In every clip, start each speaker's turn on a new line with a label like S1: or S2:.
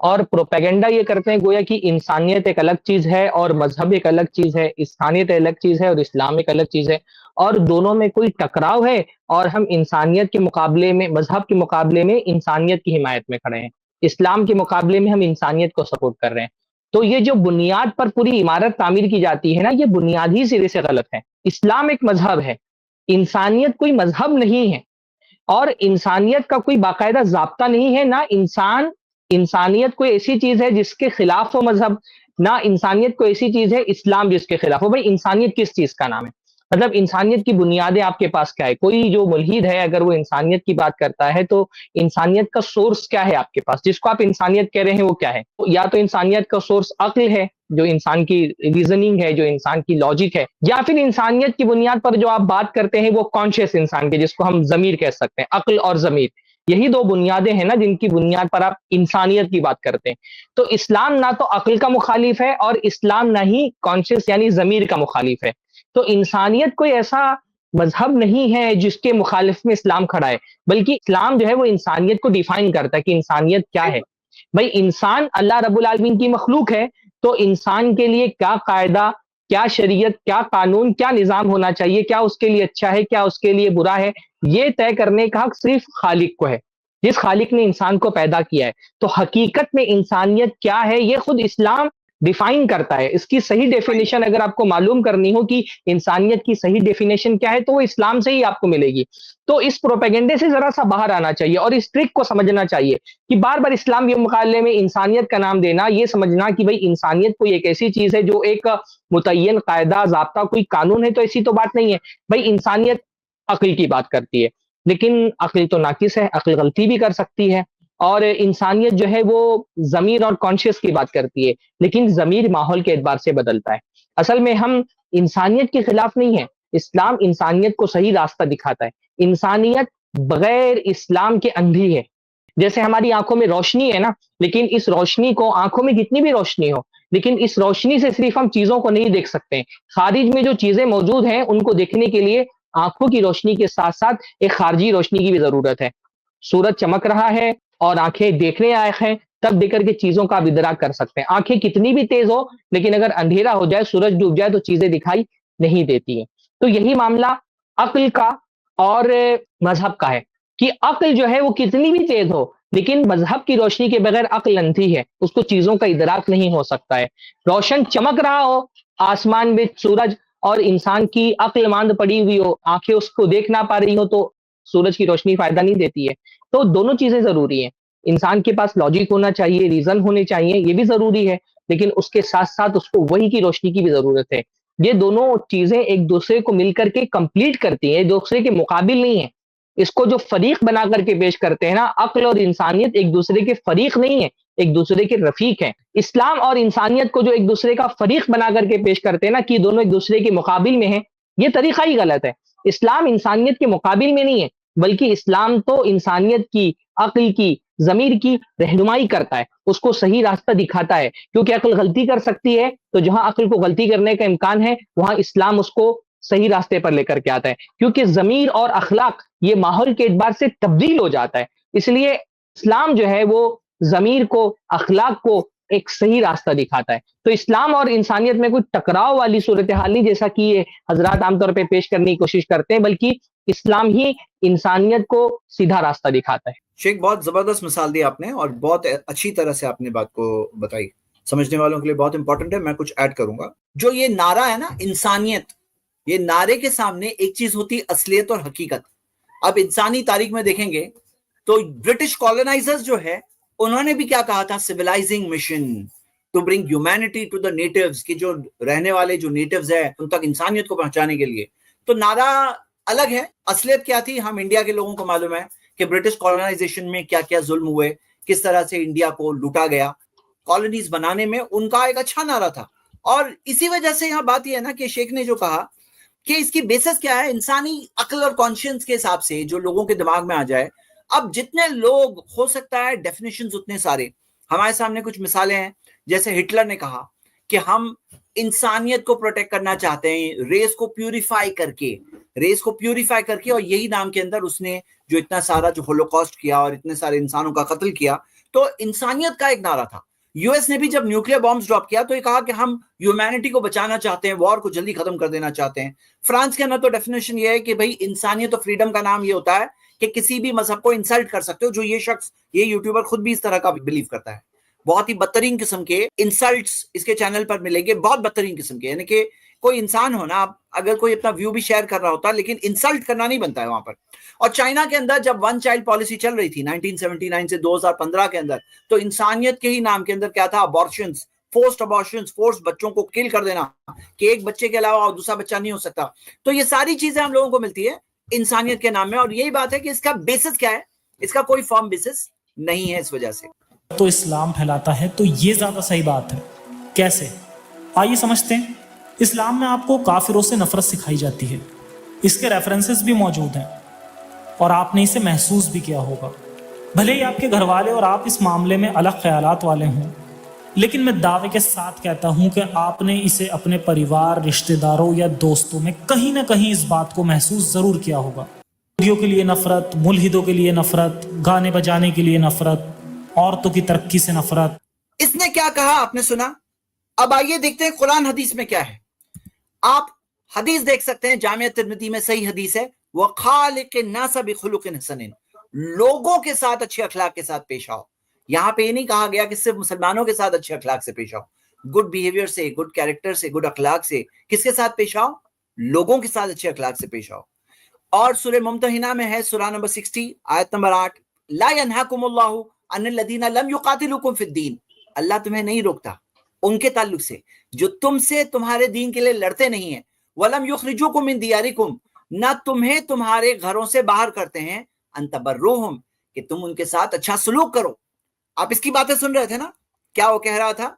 S1: اور پروپیگنڈا یہ کرتے ہیں گویا کہ انسانیت ایک الگ چیز ہے اور مذہب ایک الگ چیز ہے، انسانیت الگ چیز ہے اور اسلام ایک الگ چیز ہے، اور دونوں میں کوئی ٹکراؤ ہے، اور ہم انسانیت کے مقابلے میں، مذہب کے مقابلے میں انسانیت کی حمایت میں کھڑے ہیں، اسلام کے مقابلے میں ہم انسانیت کو سپورٹ کر رہے ہیں۔ تو یہ جو بنیاد پر پوری عمارت تعمیر کی جاتی ہے نا، یہ بنیاد ہی سرے سے غلط ہے۔ اسلام ایک مذہب ہے، انسانیت کوئی مذہب نہیں ہے، اور انسانیت کا کوئی باقاعدہ ضابطہ نہیں ہے۔ نہ انسانیت کوئی ایسی چیز ہے جس کے خلاف ہو مذہب، نہ انسانیت کوئی ایسی چیز ہے اسلام جس کے خلاف ہو۔ بھائی انسانیت کس چیز کا نام ہے؟ مطلب انسانیت کی بنیادیں آپ کے پاس کیا ہے؟ کوئی جو ملحد ہے اگر وہ انسانیت کی بات کرتا ہے تو انسانیت کا سورس کیا ہے آپ کے پاس؟ جس کو آپ انسانیت کہہ رہے ہیں وہ کیا ہے؟ یا تو انسانیت کا سورس عقل ہے، جو انسان کی ریزننگ ہے، جو انسان کی لاجک ہے، یا پھر انسانیت کی بنیاد پر جو آپ بات کرتے ہیں وہ کانشیس انسان کے، جس کو ہم ضمیر کہہ سکتے ہیں، عقل اور ضمیر۔ یہی دو بنیادیں ہیں نا جن کی بنیاد پر آپ انسانیت کی بات کرتے ہیں۔ تو اسلام نہ تو عقل کا مخالف ہے اور اسلام نہ ہی کانشیس یعنی ضمیر کا مخالف ہے۔ تو انسانیت کوئی ایسا مذہب نہیں ہے جس کے مخالف میں اسلام کھڑا ہے، بلکہ اسلام جو ہے وہ انسانیت کو ڈیفائن کرتا ہے کہ انسانیت کیا ہے۔ بھائی انسان اللہ رب العالمین کی مخلوق ہے، تو انسان کے لیے کیا قاعدہ، کیا شریعت، کیا قانون، کیا نظام ہونا چاہیے، کیا اس کے لیے اچھا ہے، کیا اس کے لیے برا ہے، یہ طے کرنے کا حق صرف خالق کو ہے، جس خالق نے انسان کو پیدا کیا ہے۔ تو حقیقت میں انسانیت کیا ہے یہ خود اسلام ڈیفائن کرتا ہے۔ اس کی صحیح ڈیفینیشن اگر آپ کو معلوم کرنی ہو کہ انسانیت کی صحیح ڈیفینیشن کیا ہے تو وہ اسلام سے ہی آپ کو ملے گی۔ تو اس پروپیگنڈے سے ذرا سا باہر آنا چاہیے اور اس ٹرک کو سمجھنا چاہیے کہ بار بار اسلام کے مقابلے میں انسانیت کا نام دینا، یہ سمجھنا کہ بھئی انسانیت کوئی ایک ایسی چیز ہے جو ایک متعین قاعدہ، ضابطہ، کوئی قانون ہے، تو ایسی تو بات نہیں ہے۔ بھئی انسانیت عقل کی بات کرتی ہے، لیکن عقل تو ناقص ہے، عقل غلطی بھی کر سکتی ہے، اور انسانیت جو ہے وہ ضمیر اور کانشیس کی بات کرتی ہے، لیکن ضمیر ماحول کے اعتبار سے بدلتا ہے۔ اصل میں ہم انسانیت کے خلاف نہیں ہیں، اسلام انسانیت کو صحیح راستہ دکھاتا ہے۔ انسانیت بغیر اسلام کے اندھی ہے۔ جیسے ہماری آنکھوں میں روشنی ہے نا، لیکن اس روشنی کو، آنکھوں میں کتنی بھی روشنی ہو، لیکن اس روشنی سے صرف ہم چیزوں کو نہیں دیکھ سکتے ہیں۔ خارج میں جو چیزیں موجود ہیں ان کو دیکھنے کے لیے آنکھوں کی روشنی کے ساتھ ساتھ ایک خارجی روشنی کی بھی ضرورت ہے۔ سورج چمک رہا ہے اور آنکھیں دیکھنے لائق ہیں، تب دیکھ کر کے چیزوں کا آپ ادراک کر سکتے ہیں۔ آنکھیں کتنی بھی تیز ہو، لیکن اگر اندھیرا ہو جائے، سورج ڈوب جائے تو چیزیں دکھائی نہیں دیتی ہیں۔ تو یہی معاملہ عقل کا اور مذہب کا ہے کہ عقل جو ہے وہ کتنی بھی تیز ہو، لیکن مذہب کی روشنی کے بغیر عقل اندھی ہے، اس کو چیزوں کا ادراک نہیں ہو سکتا ہے۔ روشن چمک رہا ہو آسمان میں سورج، اور انسان کی عقل ماند پڑی ہوئی ہو، آنکھیں اس کو دیکھ نہ پا رہی ہو، تو سورج کی روشنی فائدہ نہیں دیتی ہے۔ تو دونوں چیزیں ضروری ہیں، انسان کے پاس لاجک ہونا چاہیے، ریزن ہونے چاہیے، یہ بھی ضروری ہے، لیکن اس کے ساتھ ساتھ اس کو وحی کی روشنی کی بھی ضرورت ہے۔ یہ دونوں چیزیں ایک دوسرے کو مل کر کے کمپلیٹ کرتی ہیں، ایک دوسرے کے مقابل نہیں ہیں۔ اس کو جو فریق بنا کر کے پیش کرتے ہیں نا، عقل اور انسانیت ایک دوسرے کے فریق نہیں ہیں، ایک دوسرے کے رفیق ہیں۔ اسلام اور انسانیت کو جو ایک دوسرے کا فریق بنا کر کے پیش کرتے ہیں نا کہ دونوں ایک دوسرے کے مقابل میں ہیں، یہ طریقہ ہی غلط ہے۔ اسلام انسانیت کے مقابل میں نہیں ہے، بلکہ اسلام تو انسانیت کی، عقل کی، ضمیر کی رہنمائی کرتا ہے، اس کو صحیح راستہ دکھاتا ہے، کیونکہ عقل غلطی کر سکتی ہے، تو جہاں عقل کو غلطی کرنے کا امکان ہے وہاں اسلام اس کو صحیح راستے پر لے کر کے آتا ہے، کیونکہ ضمیر اور اخلاق یہ ماحول کے اعتبار سے تبدیل ہو جاتا ہے۔ اس لیے اسلام جو ہے وہ ضمیر کو، اخلاق کو ایک صحیح راستہ دکھاتا ہے۔ تو اسلام اور انسانیت میں کوئی ٹکراؤ والی صورتحال نہیں جیسا کہ یہ حضرات عام طور پہ پیش کرنے کی کوشش کرتے ہیں، بلکہ اسلام ہی انسانیت کو سیدھا راستہ دکھاتا ہے۔
S2: شیخ بہت زبردست مثال دی آپ نے اور بہت اچھی طرح سے آپ نے بات کو بتائی، سمجھنے والوں کے لیے بہت امپورٹنٹ ہے۔ میں کچھ ایڈ کروں گا۔ جو یہ نعرہ ہے نا انسانیت، یہ نعرے کے سامنے ایک چیز ہوتی اصلیت اور حقیقت۔ اب انسانی تاریخ میں دیکھیں گے تو برٹش کالونائزرز جو ہے انہوں نے بھی کیا کہا تھا، civilising mission to bring humanity to the natives, کہ جو رہنے والے جو نیٹیوز ہیں ان تک انسانیت کو پہنچانے کے لیے۔ تو نعرہ الگ ہے، اصلیت کیا تھی ہم انڈیا کے لوگوں کو معلوم ہے کہ برٹش کالونائزیشن میں کیا کیا ظلم ہوئے، کس طرح سے انڈیا کو لوٹا گیا۔ کالونیز بنانے میں ان کا ایک اچھا نعرہ تھا، اور اسی وجہ سے یہاں بات یہ ہے نا کہ شیخ نے جو کہا کہ اس کی بیسس کیا ہے، انسانی عقل اور کانشینس کے حساب سے جو لوگوں کے دماغ میں آ جائے۔ اب جتنے لوگ ہو سکتا ہے ڈیفینیشنز اتنے سارے، ہمارے سامنے کچھ مثالیں ہیں، جیسے ہٹلر نے کہا کہ ہم انسانیت کو پروٹیکٹ کرنا چاہتے ہیں، ریس کو پیوریفائی کر کے، اور یہی نام کے اندر اس نے جو اتنا سارا جو ہولوکاسٹ کیا اور اتنے سارے انسانوں کا قتل کیا، تو انسانیت کا ایک نعرہ تھا. یو ایس نے بھی جب نیوکلیر بامز ڈراپ کیا تو یہ کہا کہ ہم ہیومینٹی کو بچانا چاہتے ہیں, وار کو جلدی ختم کر دینا چاہتے ہیں. فرانس کے اندر تو ڈیفینیشن یہ ہے کہ بھائی انسانیت و فریڈم کا نام یہ ہوتا ہے کہ کسی بھی مذہب کو انسلٹ کر سکتے ہو, جو یہ شخص, یہ یوٹیوبر خود بھی اس طرح کا بلیو کرتا ہے. بہت ہی بدترین قسم کے انسلٹس اس کے چینل پر ملیں گے, بہت بدترین قسم کے, یعنی کہ کوئی انسان ہونا, اگر کوئی اپنا ویو بھی شیئر کر رہا ہوتا ہے لیکن انسلٹ کرنا نہیں بنتا ہے وہاں پر. اور چائنا کے اندر جب ون چائلڈ پالیسی چل رہی تھی 1979 سے 2015 کے اندر, تو انسانیت کے ہی نام کے اندر کیا تھا, ابارشنز, فورس بچوں کو کل کر دینا کہ ایک بچے کے علاوہ اور دوسرا بچہ نہیں ہو سکتا. تو یہ ساری چیزیں ہم لوگوں کو ملتی ہے انسانیت کے نام میں, اور یہی بات ہے کہ اس کا بیسس کیا ہے, اس کا کوئی فارم بیسس نہیں ہے. اس وجہ سے
S3: تو اسلام پھیلاتا ہے, تو یہ زیادہ صحیح بات ہے. کیسے؟ آئیے سمجھتے ہیں. اسلام میں آپ کو کافروں سے نفرت سکھائی جاتی ہے, اس کے ریفرنسز بھی موجود ہیں اور آپ نے اسے محسوس بھی کیا ہوگا. بھلے ہی آپ کے گھر والے اور آپ اس معاملے میں الگ خیالات والے ہوں, لیکن میں دعوے کے ساتھ کہتا ہوں کہ آپ نے اسے اپنے پریوار, رشتہ داروں یا دوستوں میں کہیں نہ کہیں اس بات کو محسوس ضرور کیا ہوگا. یہودیوں کے لیے نفرت, ملحدوں کے لیے نفرت, گانے بجانے کے لیے نفرت, عورتوں کی ترقی سے نفرت.
S2: اس نے کیا کہا آپ نے سنا. اب آئیے دیکھتے ہیں قرآن حدیث میں کیا ہے. آپ حدیث دیکھ سکتے ہیں, جامعہ ترمذی میں صحیح حدیث ہے, وَخَالِقِ النَّاسَ بِخُلُقٍ حَسَنٍ, لوگوں کے ساتھ اچھے اخلاق کے ساتھ پیش آؤ. یہاں پہ یہ نہیں کہا گیا کہ صرف مسلمانوں کے ساتھ اچھے اخلاق سے پیش آؤ. گڈ بیہیویئر سے, گڈ کیریکٹر سے, گڈ اخلاق سے, کس کے ساتھ پیش آؤ, لوگوں کے ساتھ اچھے اخلاق سے پیش آؤ. اور سورہ ممتحنہ میں ہے, سورہ نمبر 60 آیت نمبر 8, لا ينهاكم الله عن الذين لم يقاتلوكم في الدين, اللہ تمہیں نہیں روکتا ان کے تعلق سے جو تم سے تمہارے دین کے لیے لڑتے نہیں ہیں, ولم يخرجوكم من دياركم, نہ تمہیں تمہارے گھروں سے باہر کرتے ہیں, ان تبروہم, کہ تم ان کے ساتھ اچھا سلوک کرو. آپ اس کی باتیں سن رہے تھے نا, کیا وہ کہہ رہا تھا.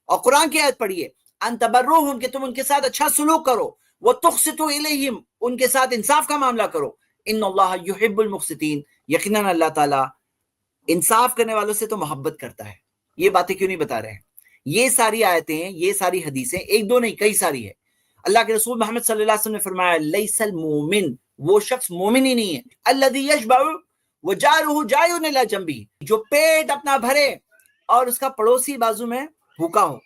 S2: اور قرآن کی آیت پڑھیے, ان تبروہم, کہ تم ان کے ساتھ اچھا سلوک کرو, وتقسطوا الیہم, ان کے ساتھ انصاف کا معاملہ کرو, ان اللہ یحب المقسطین, یقیناً اللہ تعالیٰ انصاف کرنے والوں سے تو محبت کرتا ہے. یہ باتیں کیوں نہیں بتا رہے ہیں؟ یہ ساری آیتیں, یہ ساری حدیثیں, ایک دو نہیں کئی ساری ہے. اللہ کے رسول محمد صلی اللہ علیہ وسلم نے فرمایا, لیس المومن, وہ شخص مومن ہی نہیں ہے, الذی یشبع وجارہ جائع الی جنبہ, جو پیٹ اپنا بھرے اور اس کا پڑوسی بازو میں بھوکا ہو.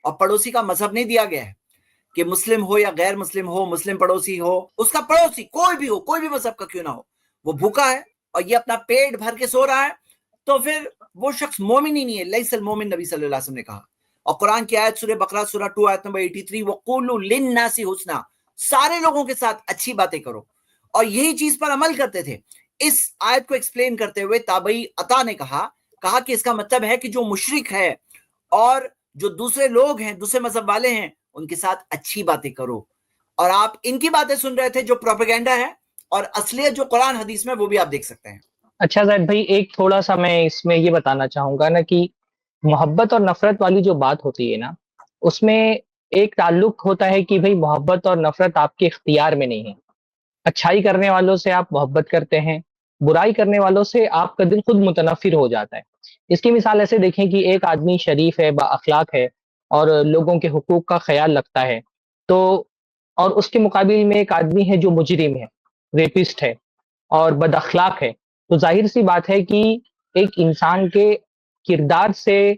S2: اور پڑوسی کا مذہب نہیں دیا گیا ہے کہ مسلم ہو یا غیر مسلم ہو, مسلم پڑوسی ہو, اس کا پڑوسی کوئی بھی ہو, کوئی بھی مذہب کا کیوں نہ ہو, وہ بھوکا ہے اور یہ اپنا پیٹ بھر کے سو رہا ہے, تو پھر وہ شخص مومن ہی نہیں ہے. لیس المومن, نبی صلی اللہ علیہ وسلم نے کہا. اور قرآن کی آیت سورہ بقرہ سورہ 2 آیت نمبر 83, وَقُولُوا لِلنَّاسِ حُسْنًا, سارے لوگوں کے ساتھ اچھی باتیں کرو. اور یہی چیز پر عمل کرتے تھے. اس آیت کو ایکسپلین کرتے ہوئے تابعی عطا نے کہا کہ اس کا مطلب ہے کہ جو مشرک ہے اور جو دوسرے لوگ ہیں, دوسرے مذہب والے ہیں, ان کے ساتھ اچھی باتیں کرو. اور آپ ان کی باتیں سن رہے تھے جو پروپیگنڈا ہے, اور اصلیت جو قرآن حدیث میں وہ بھی آپ دیکھ سکتے ہیں.
S1: اچھا زید بھائی, ایک تھوڑا سا میں اس میں یہ بتانا چاہوں گا نا کہ محبت اور نفرت والی جو بات ہوتی ہے نا, اس میں ایک تعلق ہوتا ہے کہ بھائی محبت اور نفرت آپ کے اختیار میں نہیں ہے. اچھائی کرنے والوں سے آپ محبت کرتے ہیں, برائی کرنے والوں سے آپ کا دل خود متنفر ہو جاتا ہے. اس کی مثال ایسے دیکھیں کہ ایک آدمی شریف ہے, با اخلاق ہے اور لوگوں کے حقوق کا خیال رکھتا ہے, تو اور اس کے مقابل میں ایک آدمی ہے جو مجرم ہے, ریپسٹ ہے اور بد اخلاق ہے. تو ظاہر سی بات ہے کہ ایک انسان کے کردار سے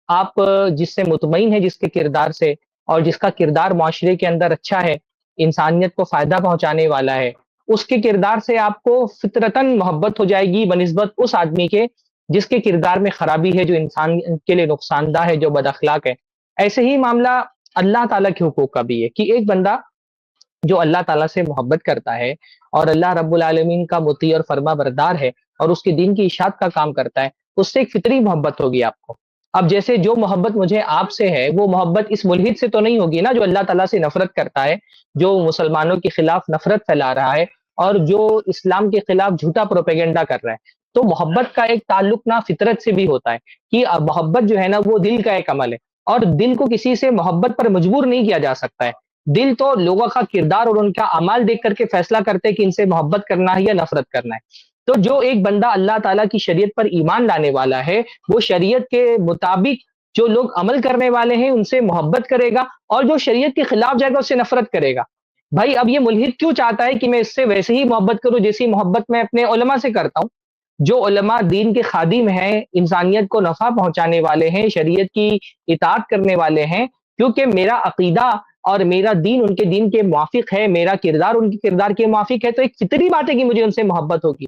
S1: آپ جس سے مطمئن ہے, جس کے کردار سے, اور جس کا کردار معاشرے کے اندر اچھا ہے, انسانیت کو فائدہ پہنچانے والا ہے, اس کے کردار سے آپ کو فطرتاً محبت ہو جائے گی بنسبت اس آدمی کے جس کے کردار میں خرابی ہے, جو انسان کے لیے نقصان دہ ہے, جو بد اخلاق ہے. ایسے ہی معاملہ اللہ تعالیٰ کے حقوق کا بھی ہے کہ ایک بندہ جو اللہ تعالیٰ سے محبت کرتا ہے اور اللہ رب العالمین کا مطیع اور فرما بردار ہے اور اس کے دین کی اشاعت کا کام کرتا ہے, اس سے ایک فطری محبت ہوگی آپ کو. اب جیسے جو محبت مجھے آپ سے ہے, وہ محبت اس ملحد سے تو نہیں ہوگی نا جو اللہ تعالیٰ سے نفرت کرتا ہے, جو مسلمانوں کے خلاف نفرت پھیلا رہا ہے اور جو اسلام کے خلاف جھوٹا پروپیگنڈا کر رہا ہے. تو محبت کا ایک تعلق نا فطرت سے بھی ہوتا ہے کہ محبت جو ہے نا وہ دل کا ایک عمل ہے, اور دل کو کسی سے محبت پر مجبور نہیں کیا جا سکتا ہے. دل تو لوگوں کا کردار اور ان کا اعمال دیکھ کر کے فیصلہ کرتے کہ ان سے محبت کرنا ہے یا نفرت کرنا ہے. تو جو ایک بندہ اللہ تعالیٰ کی شریعت پر ایمان لانے والا ہے, وہ شریعت کے مطابق جو لوگ عمل کرنے والے ہیں ان سے محبت کرے گا, اور جو شریعت کے خلاف جائے گا اس سے نفرت کرے گا. بھائی اب یہ ملحد کیوں چاہتا ہے کہ میں اس سے ویسے ہی محبت کروں جیسی محبت میں اپنے علماء سے کرتا ہوں؟ جو علماء دین کے خادم ہیں، انسانیت کو نفع پہنچانے والے ہیں، شریعت کی اطاعت کرنے والے ہیں، کیونکہ میرا عقیدہ اور میرا دین ان کے دین کے موافق ہے، میرا کردار ان کے کردار کے موافق ہے، تو ایک فطری بات ہے کہ مجھے ان سے محبت ہوگی۔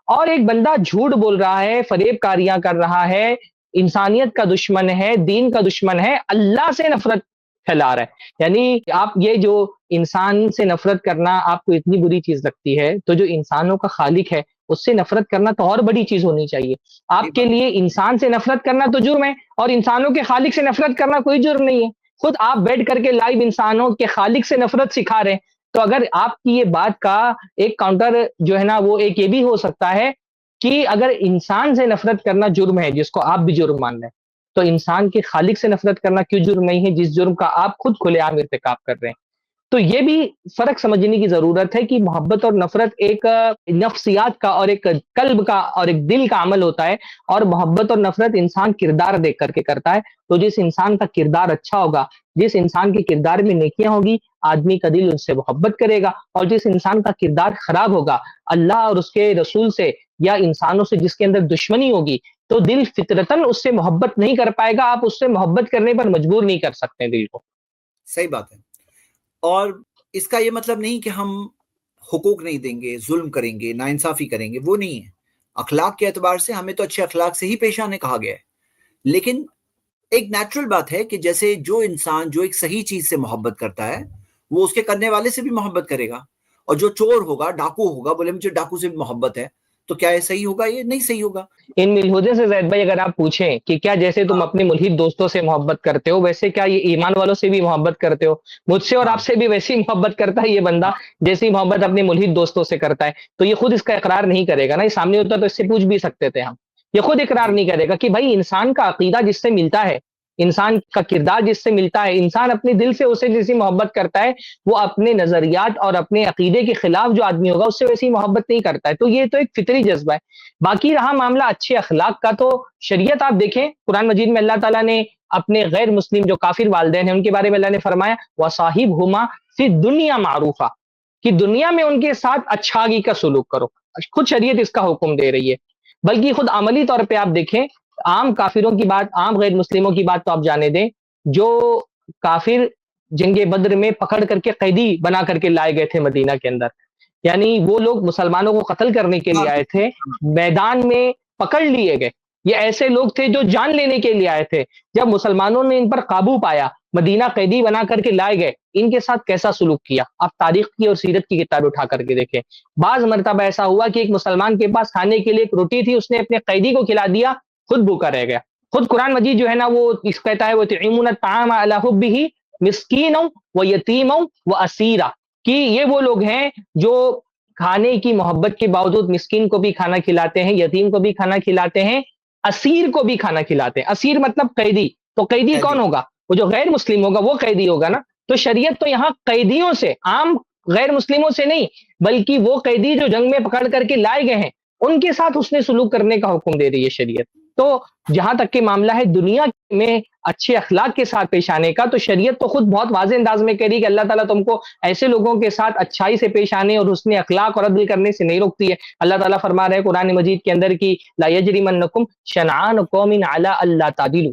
S1: اور ایک بندہ جھوٹ بول رہا ہے، فریب کاریاں کر رہا ہے، انسانیت کا دشمن ہے، دین کا دشمن ہے، اللہ سے نفرت پھیلا رہا ہے، یعنی آپ یہ جو انسان سے نفرت کرنا آپ کو اتنی بری چیز لگتی ہے، تو جو انسانوں کا خالق ہے اس سے نفرت کرنا تو اور بڑی چیز ہونی چاہیے۔ آپ کے لیے انسان سے نفرت کرنا تو جرم ہے، اور انسانوں کے خالق سے نفرت کرنا کوئی جرم نہیں ہے۔ خود آپ بیٹھ کر کے لائیو انسانوں کے خالق سے نفرت سکھا رہے ہیں، تو اگر آپ کی یہ بات کا ایک کاؤنٹر جو ہے نا وہ ایک یہ بھی ہو سکتا ہے کہ اگر انسان سے نفرت کرنا جرم ہے، جس کو آپ بھی جرم مان رہے ہیں، تو انسان کے خالق سے نفرت کرنا کیوں جرم نہیں ہے، جس جرم کا آپ خود کھلے عام ارتکاب کر رہے ہیں۔ تو یہ بھی فرق سمجھنے کی ضرورت ہے کہ محبت اور نفرت ایک نفسیات کا اور ایک قلب کا اور ایک دل کا عمل ہوتا ہے، اور محبت اور نفرت انسان کردار دیکھ کر کے کرتا ہے۔ تو جس انسان کا کردار اچھا ہوگا، جس انسان کے کردار میں نیکیاں ہوگی، آدمی کا دل ان سے محبت کرے گا، اور جس انسان کا کردار خراب ہوگا، اللہ اور اس کے رسول سے یا انسانوں سے جس کے اندر دشمنی ہوگی، تو دل فطرتاً اس سے محبت نہیں کر پائے گا۔ آپ اس سے محبت کرنے پر مجبور نہیں کر سکتے دل کو۔
S2: صحیح بات ہے۔ اور اس کا یہ مطلب نہیں کہ ہم حقوق نہیں دیں گے، ظلم کریں گے، ناانصافی کریں گے، وہ نہیں ہے۔ اخلاق کے اعتبار سے ہمیں تو اچھے اخلاق سے ہی پیش آنے کہا گیا ہے، لیکن ایک نیچرل بات ہے کہ جیسے جو انسان جو ایک صحیح چیز سے محبت کرتا ہے وہ اس کے کرنے والے سے بھی محبت کرے گا، اور جو چور ہوگا، ڈاکو ہوگا، بولے مجھے ڈاکو سے بھی محبت ہے، تو کیا یہ صحیح ہوگا؟ یہ نہیں صحیح ہوگا۔
S1: ان ملحودے سے زید بھائی اگر آپ پوچھیں کہ کیا جیسے تم
S2: ہاں
S1: اپنے ملحد دوستوں سے محبت کرتے ہو، ویسے کیا یہ ایمان والوں سے بھی محبت کرتے ہو؟ مجھ سے اور
S2: ہاں
S1: آپ سے بھی ویسی محبت کرتا ہے یہ بندہ
S2: ہاں
S1: جیسی محبت اپنے ملحد دوستوں سے کرتا ہے، تو یہ خود اس کا اقرار نہیں کرے گا نا، یہ سامنے ہوتا تو اس سے پوچھ بھی سکتے تھے ہم۔ یہ خود اقرار
S2: جی
S1: نہیں کرے گا کہ بھائی انسان کا عقیدہ جس سے ملتا ہے، انسان کا کردار جس سے ملتا ہے، انسان اپنے دل سے اسے جیسی محبت کرتا ہے، وہ اپنے نظریات اور اپنے عقیدے کے خلاف جو آدمی ہوگا اس سے ویسی محبت نہیں کرتا ہے۔ تو یہ تو ایک فطری جذبہ ہے۔ باقی رہا معاملہ اچھے اخلاق کا، تو شریعت آپ دیکھیں قرآن مجید میں اللہ تعالیٰ نے اپنے غیر مسلم جو کافر والدین ہیں ان کے بارے میں اللہ نے فرمایا وَصَاحِبْهُمَا فِي الدُّنْيَا مَعْرُوفًا، کہ دنیا میں ان کے ساتھ اچھائی کا سلوک کرو۔ خود شریعت اس کا حکم دے رہی ہے، بلکہ خود عملی طور پہ آپ دیکھیں، عام کافروں کی بات، عام غیر مسلموں کی بات تو آپ جانے دیں، جو کافر جنگ بدر میں پکڑ کر کے قیدی بنا کر کے لائے گئے تھے مدینہ کے اندر، یعنی وہ لوگ مسلمانوں کو قتل کرنے کے
S2: ہاں
S1: لیے آئے تھے، میدان میں پکڑ لیے گئے۔ یہ ایسے لوگ تھے جو جان لینے کے لیے آئے تھے، جب مسلمانوں نے ان پر قابو پایا، مدینہ قیدی بنا کر کے لائے گئے، ان کے ساتھ کیسا سلوک کیا؟ آپ تاریخ کی اور سیرت کی کتاب اٹھا کر کے دیکھیں۔ بعض مرتبہ ایسا ہوا کہ ایک مسلمان کے پاس کھانے کے لیے ایک روٹی تھی، اس نے اپنے قیدی کو کھلا دیا، خود بھوکا رہ گیا۔ خود قرآن مجید جو ہے نا وہ اس کہتا ہے وَيُطْعِمُونَ الطَّعَامَ عَلَىٰ حُبِّهِ مِسْكِينًا وَيَتِيمًا وَأَسِيرًا، کہ یہ وہ لوگ ہیں جو کھانے کی محبت کے باوجود مسکین کو بھی کھانا کھلاتے ہیں، یتیم کو بھی کھانا کھلاتے ہیں، اسیر کو بھی کھانا کھلاتے ہیں۔ اسیر مطلب قیدی، تو قیدی
S2: قیدی۔
S1: کون ہوگا؟ وہ جو غیر مسلم ہوگا وہ قیدی ہوگا نا۔ تو شریعت تو یہاں قیدیوں سے، عام غیر مسلموں سے نہیں، بلکہ وہ قیدی جو جنگ میں پکڑ کر کے لائے گئے ہیں ان کے ساتھ اس نے سلوک کرنے کا حکم دے رہی ہے شریعت۔ تو جہاں تک کہ معاملہ ہے دنیا میں اچھے اخلاق کے ساتھ پیش آنے کا، تو شریعت تو خود بہت واضح انداز میں کہہ رہی ہے کہ اللہ تعالیٰ تم کو ایسے لوگوں کے ساتھ اچھائی سے پیش آنے اور حسن اخلاق اور عدل کرنے سے نہیں روکتی ہے۔ اللہ تعالیٰ فرما رہے ہیں قرآن مجید کے اندر کی لا یجرمنکم شنعان قوم علی الا تعدلوا،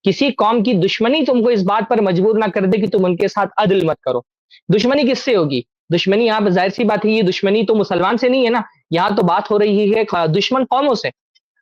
S1: کسی قوم کی دشمنی تم کو اس بات پر مجبور نہ کر دے کہ تم ان کے ساتھ عدل مت کرو۔ دشمنی کس سے ہوگی؟ دشمنی یہاں پہ ظاہر سی بات ہے، یہ دشمنی تو مسلمان سے نہیں ہے نا، یہاں تو بات ہو رہی ہے دشمن قوموں سے۔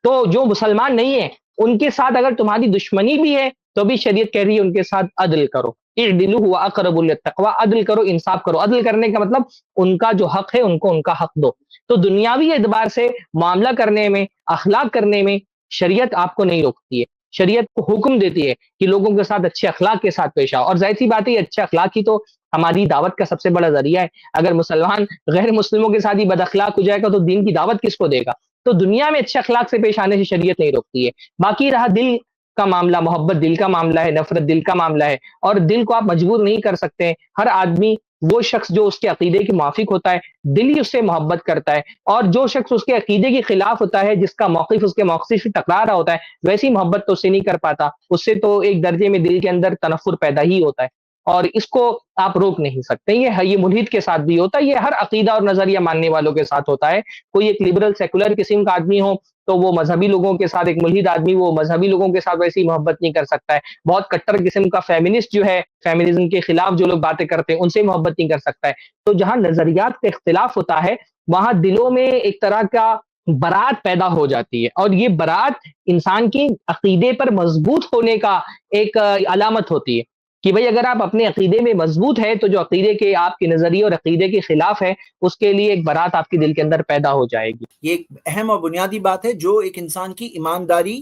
S1: تو جو مسلمان نہیں ہے ان کے ساتھ اگر تمہاری دشمنی بھی ہے تو بھی شریعت کہہ رہی ہے ان کے ساتھ عدل کرو، اعدلوا هو اقرب للتقوی، عدل کرو، انصاف کرو۔ عدل کرنے کا مطلب ان کا جو حق ہے ان کو ان کا حق دو۔ تو دنیاوی اعتبار سے معاملہ کرنے میں، اخلاق کرنے میں شریعت آپ کو نہیں روکتی ہے، شریعت کو حکم دیتی ہے کہ لوگوں کے ساتھ اچھے اخلاق کے ساتھ پیش آؤ۔ اور ظاہر سی بات ہے اچھے اخلاق ہی تو ہماری دعوت کا سب سے بڑا ذریعہ ہے۔ اگر مسلمان غیر مسلموں کے ساتھ ہی بد اخلاق ہو جائے گا تو دین کی دعوت کس کو دے گا؟ تو دنیا میں اچھے اخلاق سے پیش آنے سے شریعت نہیں روکتی ہے۔ باقی رہا دل کا معاملہ، محبت دل کا معاملہ ہے، نفرت دل کا معاملہ ہے، اور دل کو آپ مجبور نہیں کر سکتے۔ ہر آدمی، وہ شخص جو اس کے عقیدے کے موافق ہوتا ہے دل ہی اس سے محبت کرتا ہے، اور جو شخص اس کے عقیدے کے خلاف ہوتا ہے، جس کا موقف اس کے موقف سے ٹکرا رہا ہوتا ہے، ویسی محبت تو اس سے نہیں کر پاتا، اس سے تو ایک درجے میں دل کے اندر تنفر پیدا ہی ہوتا ہے۔ اور اس کو آپ روک نہیں سکتے. یہ ملحد کے ساتھ بھی ہوتا ہے, یہ ہر عقیدہ اور نظریہ ماننے والوں کے ساتھ ہوتا ہے. کوئی ایک لبرل سیکولر قسم کا آدمی ہو تو وہ مذہبی لوگوں کے ساتھ, ایک ملحد آدمی وہ مذہبی لوگوں کے ساتھ ویسی محبت نہیں کر سکتا ہے. بہت کٹر قسم کا فیمنسٹ جو ہے, فیمنزم کے خلاف جو لوگ باتیں کرتے ہیں, ان سے محبت نہیں کر سکتا ہے. تو جہاں نظریات کا اختلاف ہوتا ہے وہاں دلوں میں ایک طرح کا برات پیدا ہو جاتی ہے, اور یہ برات انسان کے عقیدے پر مضبوط ہونے کا ایک علامت ہوتی ہے کہ بھئی اگر آپ اپنے عقیدے میں مضبوط ہے تو جو عقیدے کے آپ کے نظریے اور عقیدے کے خلاف ہے اس کے لیے ایک برات آپ کے دل کے اندر پیدا ہو جائے گی.
S2: یہ ایک اہم اور بنیادی بات ہے جو ایک انسان کی ایمانداری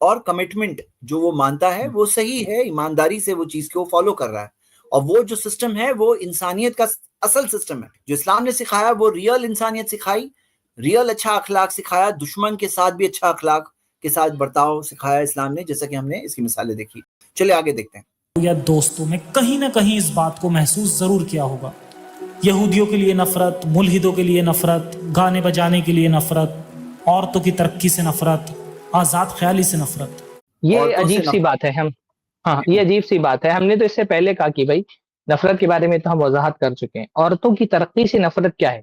S2: اور کمٹمنٹ جو وہ مانتا ہے وہ صحیح ہے, ایمانداری سے وہ چیز کو فالو کر رہا ہے. اور وہ جو سسٹم ہے وہ انسانیت کا اصل سسٹم ہے جو اسلام نے سکھایا, وہ ریئل انسانیت سکھائی, ریئل اچھا اخلاق سکھایا, دشمن کے ساتھ بھی اچھا اخلاق کے ساتھ برتاؤ سکھایا اسلام نے, جیسا کہ ہم نے اس کی مثالیں دیکھی. چلے آگے دیکھتے ہیں.
S3: یا دوستوں میں کہیں نہ کہیں اس بات کو محسوس ضرور کیا ہوگا, یہودیوں کے لیے نفرت, ملحدوں کے لیے نفرت, گانے بجانے کے لیے نفرت, عورتوں کی ترقی سے نفرت, آزاد خیالی سے نفرت.
S1: یہ عجیب سی بات ہے. یہ عجیب سی بات ہے. ہم نے تو اس سے پہلے کہا کہ بھائی نفرت کے بارے میں تو ہم وضاحت کر چکے ہیں. عورتوں کی ترقی سے نفرت کیا ہے؟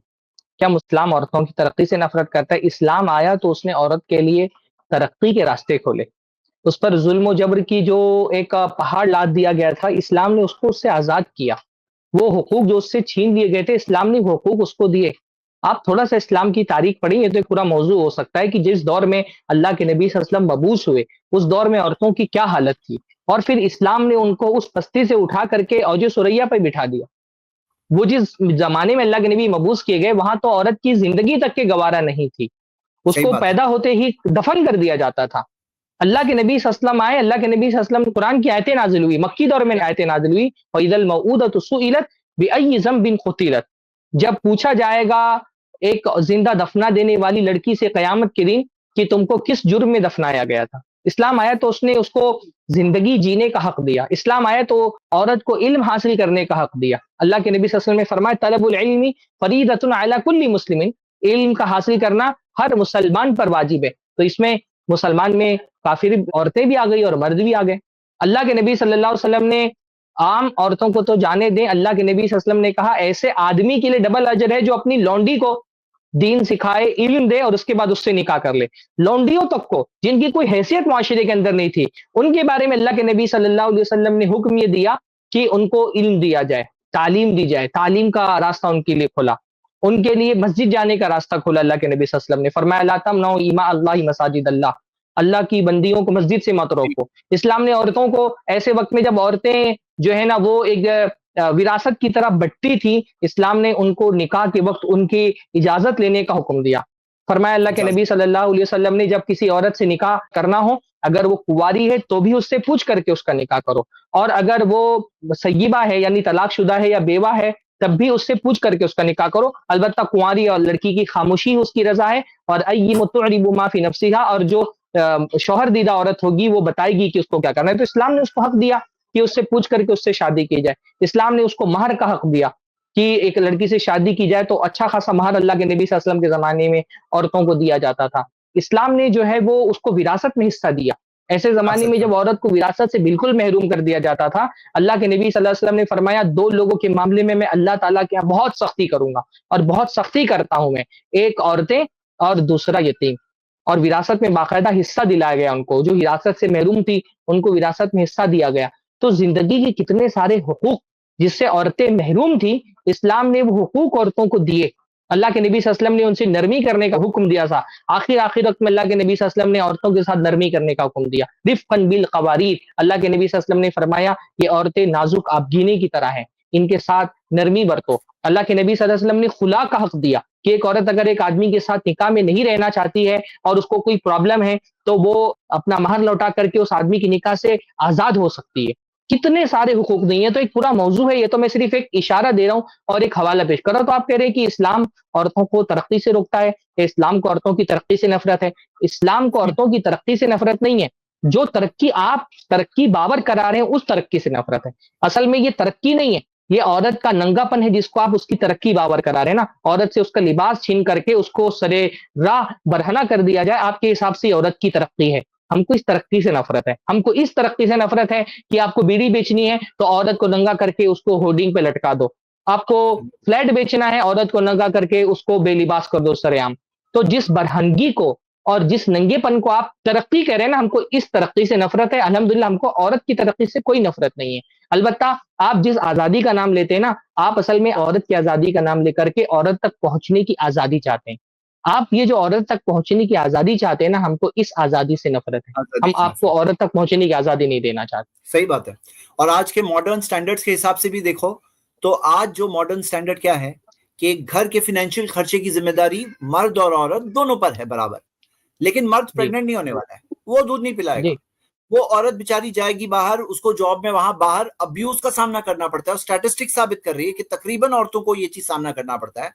S1: کیا اسلام عورتوں کی ترقی سے نفرت کرتا ہے؟ اسلام آیا تو اس نے عورت کے لیے ترقی کے راستے کھولے. اس پر ظلم و جبر کی جو ایک پہاڑ لاد دیا گیا تھا, اسلام نے اس کو اس سے آزاد کیا. وہ حقوق جو اس سے چھین لیے گئے تھے, اسلام نے وہ حقوق اس کو دیے. آپ تھوڑا سا اسلام کی تاریخ پڑھیں, یہ تو ایک پورا موضوع ہو سکتا ہے کہ جس دور میں اللہ کے نبی صلی اللہ علیہ وسلم مبعوث ہوئے اس دور میں عورتوں کی کیا حالت تھی, اور پھر اسلام نے ان کو اس پستی سے اٹھا کر کے اوج ثریا پہ بٹھا دیا. وہ جس زمانے میں اللہ کے نبی مبعوث کیے گئے وہاں تو عورت کی زندگی تک کے گوارا نہیں تھی, اس کو پیدا ہوتے ہی دفن کر دیا جاتا تھا. اللہ کے نبی صلی اللہ علیہ وسلم آئے, اللہ کے نبی صلی اللہ علیہ وسلم قرآن کی آیتیں نازل ہوئی, مکی دور میں آیتیں نازل ہوئی, وَإِذَا الْمَوْءُودَةُ سُئِلَتْ بِأَيِّ ذَنبٍ قُتِلَتْ, جب پوچھا جائے گا ایک زندہ دفنا دینے والی لڑکی سے قیامت کے دن کہ تم کو کس جرم میں دفنایا گیا تھا, اسلام آیا تو اس نے اس کو زندگی جینے کا حق دیا. اسلام آیا تو عورت کو علم حاصل کرنے کا حق دیا. اللہ کے نبی صلی اللہ علیہ وسلم نے فرمایا طلب العلم فریضۃ علی کل مسلم, علم کا حاصل کرنا ہر مسلمان پر واجب ہے. تو اس میں مسلمان میں کافر عورتیں بھی آ گئی اور مرد بھی آ گئے. اللہ کے نبی صلی اللہ علیہ وسلم نے عام عورتوں کو تو جانے دیں, اللہ کے نبی صلی اللہ علیہ وسلم نے کہا ایسے آدمی کے لیے ڈبل اجر ہے جو اپنی لونڈی کو دین سکھائے, علم دے اور اس کے بعد اس سے نکاح کر لے. لونڈیوں تک کو جن کی کوئی حیثیت معاشرے کے اندر نہیں تھی, ان کے بارے میں اللہ کے نبی صلی اللہ علیہ وسلم نے حکم یہ دیا کہ ان کو علم دیا جائے, تعلیم دی جائے, تعلیم کا راستہ ان کے لیے کھولا, ان کے لیے مسجد جانے کا راستہ کھولا. اللہ کے نبی صلی اللہ علیہ وسلم نے فرمایا لا تمنعوا اماء اللہ مساجد اللہ, اللہ کی بندیوں کو مسجد سے مت روکو. اسلام نے عورتوں کو ایسے وقت میں جب عورتیں جو ہے نا وہ ایک وراثت کی طرح بٹتی تھی, اسلام نے ان کو نکاح کے وقت ان کی اجازت لینے کا حکم دیا. فرمایا اللہ کے نبی صلی اللہ علیہ وسلم نے جب کسی عورت سے نکاح کرنا ہو, اگر وہ کنواری ہے تو بھی اس سے پوچھ کر کے اس کا نکاح کرو, اور اگر وہ سیبہ ہے یعنی طلاق شدہ ہے یا بیوہ ہے تب بھی اس سے پوچھ کر کے اس کا نکاح کرو. البتہ کنواری اور لڑکی کی خاموشی اس کی رضا ہے, اور ایّم تعرب ما فی نفسہا, اور جو شوہر دیدہ عورت ہوگی وہ بتائے گی کہ اس کو کیا کرنا ہے. تو اسلام نے اس کو حق دیا کہ اس سے پوچھ کر کے اس سے شادی کی جائے. اسلام نے اس کو مہر کا حق دیا کہ ایک لڑکی سے شادی کی جائے تو اچھا خاصا مہر اللہ کے نبی صلی اللہ علیہ وسلم کے زمانے میں عورتوں کو دیا جاتا تھا. اسلام نے جو ہے وہ اس کو وراثت میں حصہ دیا. ایسے زمانے میں جب عورت کو وراثت سے بالکل محروم کر دیا جاتا تھا, اللہ کے نبی صلی اللہ علیہ وسلم نے فرمایا دو لوگوں کے معاملے میں اللہ تعالیٰ کے یہاں بہت سختی کروں گا, اور بہت سختی کرتا ہوں میں, ایک عورتیں اور دوسرا یتیم. اور وراثت میں باقاعدہ حصہ دلایا گیا ان کو, جو وراثت سے محروم تھی ان کو وراثت میں حصہ دیا گیا. تو زندگی کے کتنے سارے حقوق جس سے عورتیں محروم تھیں, اسلام نے وہ حقوق عورتوں کو دیے. اللہ کے نبی صلی اللہ علیہ وسلم نے ان سے نرمی کرنے کا حکم دیا تھا. آخر وقت میں اللہ کے نبی صلی اللہ علیہ وسلم نے عورتوں کے ساتھ نرمی کرنے کا حکم دیا. رفقا بالقواریر, اللہ کے نبی صلی اللہ علیہ وسلم نے فرمایا یہ عورتیں نازک آبگینے کی طرح ہیں, ان کے ساتھ نرمی برتو. اللہ کے نبی صلی اللہ علیہ وسلم نے خلا کا حق دیا کہ ایک عورت اگر ایک آدمی کے ساتھ نکاح میں نہیں رہنا چاہتی ہے اور اس کو کوئی پرابلم ہے تو وہ اپنا مہر لوٹا کر کے اس آدمی کی نکاح سے آزاد ہو سکتی ہے. کتنے سارے حقوق نہیں ہیں. تو ایک پورا موضوع ہے, یہ تو میں صرف ایک اشارہ دے رہا ہوں اور ایک حوالہ پیش کر رہا ہوں. تو آپ کہہ رہے ہیں کہ اسلام عورتوں کو ترقی سے روکتا ہے, اسلام کو عورتوں کی ترقی سے نفرت ہے. اسلام کو عورتوں کی ترقی سے نفرت نہیں ہے, جو ترقی آپ ترقی باور کرا رہے ہیں اس ترقی سے نفرت ہے. اصل میں یہ ترقی نہیں ہے, یہ عورت کا ننگا پن ہے جس کو آپ اس کی ترقی باور کرا رہے ہیں نا. عورت سے اس کا لباس چھین کر کے اس کو سرے راہ برہنہ کر دیا جائے, آپ کے حساب سے عورت کی ترقی ہے. ہم کو اس ترقی سے نفرت ہے. ہم کو اس ترقی سے نفرت ہے کہ آپ کو بیڑی بیچنی ہے تو عورت کو ننگا کر کے اس کو ہورڈنگ پہ لٹکا دو. آپ کو فلیٹ بیچنا ہے، عورت کو ننگا کر کے اس کو بے لباس کر دو سر عام. تو جس برہنگی کو اور جس ننگے پن کو آپ ترقی کہہ رہے ہیں نا، ہم کو اس ترقی سے نفرت ہے. الحمدللہ ہم کو عورت کی ترقی سے کوئی نفرت نہیں ہے. البتہ آپ جس آزادی کا نام لیتے ہیں نا، آپ اصل میں عورت کی آزادی کا نام لے کر کے عورت تک پہنچنے کی آزادی چاہتے ہیں. آپ یہ جو عورت تک پہنچنے کی آزادی چاہتے ہیں نا، ہم کو اس آزادی سے نفرت ہے. ہم آپ کو عورت تک پہنچنے کی آزادی نہیں دینا چاہتے.
S2: صحیح بات ہے. اور آج کے ماڈرن سٹینڈرڈز کے حساب سے بھی دیکھو تو آج جو ماڈرن سٹینڈرڈ کیا ہے کہ گھر کے فینینشیل خرچے کی ذمہ داری مرد اور عورت دونوں پر ہے برابر. لیکن مرد پریگننٹ نہیں ہونے والا ہے، وہ دودھ نہیں پلائے گا. وہ عورت بیچاری جائے گی باہر، اس کو جاب میں وہاں باہر ابیوز کا سامنا کرنا پڑتا ہے. اور اسٹیٹسٹک ثابت کر رہی ہے کہ تقریباً عورتوں کو یہ چیز سامنا کرنا پڑتا ہے،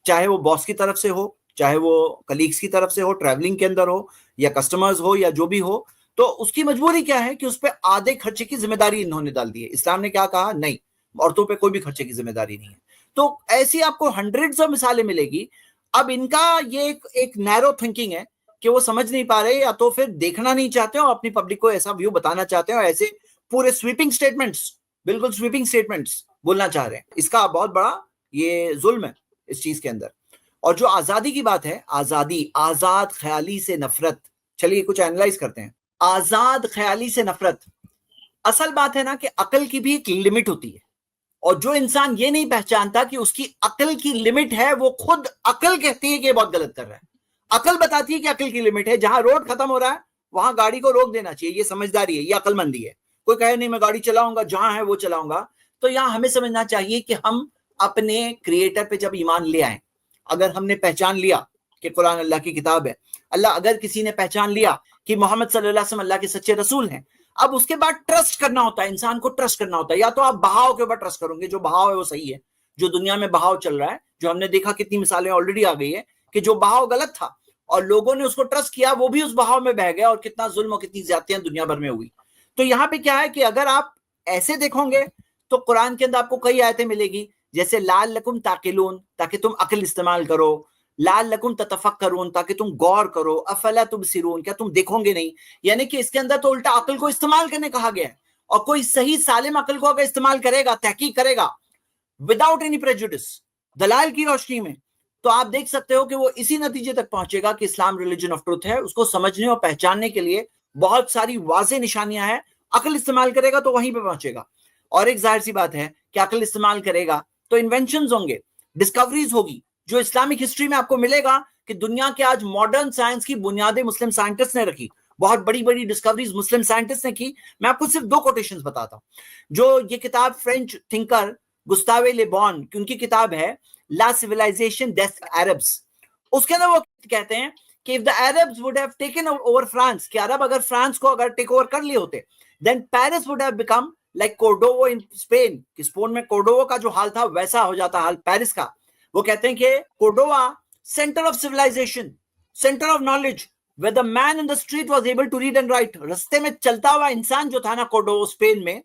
S2: چاہے وہ باس کی طرف سے ہو، چاہے وہ کلیگز کی طرف سے ہو، ٹریولنگ کے اندر ہو، یا کسٹمرز ہو، یا جو بھی ہو. تو اس کی مجبوری کیا ہے کہ اس پہ آدھے خرچے کی ذمہ داری انہوں نے ڈال دی ہے. اسلام نے کیا کہا؟ نہیں، عورتوں پہ کوئی بھی خرچے کی ذمہ داری نہیں ہے. تو ایسی آپ کو ہنڈریڈز آف مثالیں ملے گی. اب ان کا یہ ایک نیرو تھنکنگ ہے کہ وہ سمجھ نہیں پا رہے، یا تو پھر دیکھنا نہیں چاہتے اور اپنی پبلک کو ایسا ویو بتانا چاہتے ہیں، اور ایسے پورے سویپنگ سٹیٹمنٹس، بالکل سویپنگ سٹیٹمنٹس بولنا چاہ رہے ہیں. اس کا بہت بڑا یہ ظلم ہے اس چیز کے اندر. اور جو آزادی کی بات ہے، آزادی، آزاد خیالی سے نفرت. چلیے کچھ اینالائز کرتے ہیں. آزاد خیالی سے نفرت، اصل بات ہے نا کہ عقل کی بھی ایک لمٹ ہوتی ہے. اور جو انسان یہ نہیں پہچانتا کہ اس کی عقل کی لمٹ ہے، وہ خود عقل کہتی ہے کہ یہ بہت غلط کر رہا ہے. عقل بتاتی ہے کہ عقل کی لمٹ ہے، جہاں روڈ ختم ہو رہا ہے وہاں گاڑی کو روک دینا چاہیے. یہ سمجھداری ہے، یہ عقل مندی ہے. کوئی کہے نہیں میں گاڑی چلاؤں گا، جہاں ہے وہ چلاؤں گا. تو یہاں ہمیں سمجھنا چاہیے کہ ہم اپنے کریٹر پہ جب ایمان لے آئیں، اگر ہم نے پہچان لیا کہ قرآن اللہ کی کتاب ہے، اگر کسی نے پہچان لیا کہ محمد صلی اللہ علیہ وسلم اللہ کے سچے رسول ہیں، اب اس کے بعد ٹرسٹ کرنا ہوتا ہے. انسان کو ٹرسٹ کرنا ہوتا ہے. یا تو آپ بہاؤ کے اوپر ٹرسٹ کرو گے، جو بہاؤ ہے وہ صحیح ہے، جو دنیا میں بہاؤ چل رہا ہے، جو ہم نے دیکھا کتنی مثالیں آلریڈی آ گئی ہے کہ جو بہاؤ غلط تھا اور لوگوں نے اس کو ٹرسٹ کیا، وہ بھی اس بہاؤ میں بہ گیا، اور کتنا ظلم اور کتنی زیادتیاں دنیا بھر میں ہوئی. تو یہاں پہ کیا ہے کہ اگر آپ ایسے دیکھو گے تو قرآن کے اندر آپ کو کئی آیتیں ملے گی، جیسے لعلکم تعقلون، تاکہ تم عقل استعمال کرو، لعلکم تتفکرون، تاکہ تم غور کرو، افلا تبصرون، کیا تم دیکھو گے نہیں. یعنی کہ اس کے اندر تو الٹا عقل کو استعمال کرنے کہا گیا ہے. اور کوئی صحیح سالم عقل کو اگر استعمال کرے گا، تحقیق کرے گا وداؤٹ اینی پریجوڈس، دلائل کی روشنی میں، تو آپ دیکھ سکتے ہو کہ وہ اسی نتیجے تک پہنچے گا کہ اسلام ریلیجن آف ٹروتھ ہے. اس کو سمجھنے اور پہچاننے کے لیے بہت ساری واضح نشانیاں ہیں. عقل استعمال کرے گا تو وہیں پہ پہنچے گا. اور ایک ظاہر سی بات ہے کہ عقل استعمال کرے گا تو انوینشنز ہوں گے، ڈسکوریز ہوگی. جو اسلامک ہسٹری میں آپ کو ملے گا کہ دنیا کے آج ماڈرن سائنس کی بنیادیں مسلم سائنٹسٹ نے رکھی، بہت بڑی بڑی ڈسکوریز مسلم سائنٹسٹ نے کی. میں آپ کو صرف 2 کوٹیشنز بتاتا ہوں. جو یہ کتاب فرینچ تھنکر گستاوے لے بون کی ان کی کتاب ہے لا سیولائزیشن ڈیتھ عربس، اس کے اندر وہ کہتے ہیں کہ if the Arabs would have taken over France، کہ عرب اگر فرانس کو اگر ٹیک اوور کر لیے ہوتے، then Paris would have become like Cordoba in Spain، کہ اسپین میں کوردوبا کا جو حال تھا ویسا ہو جاتا حال پیرس کا. وہ کہتے ہیں کہ Cordoba centre of civilisation, centre of knowledge, where the man in the street was able to read and write. رستے میں چلتا ہوا انسان جو تھا نا کوردوبا اسپین میں،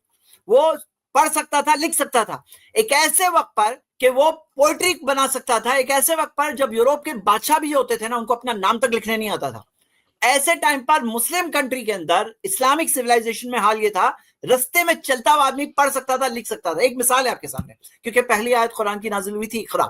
S2: وہ پڑھ سکتا تھا، لکھ سکتا تھا. ایک ایسے وقت پر کہ وہ پوئٹری بنا سکتا تھا، ایک ایسے وقت پر جب یوروپ کے بادشاہ بھی ہوتے تھے نا، ان کو اپنا نام تک لکھنے نہیں آتا تھا. ایسے ٹائم پر مسلم کنٹری کے اندر اسلامک سیولائزیشن میں حال یہ تھا، رستے میں چلتا ہوا آدمی پڑھ سکتا تھا، لکھ سکتا تھا. ایک مثال ہے آپ کے سامنے، کیونکہ پہلی آیت قرآن کی نازل ہوئی تھی اقرا.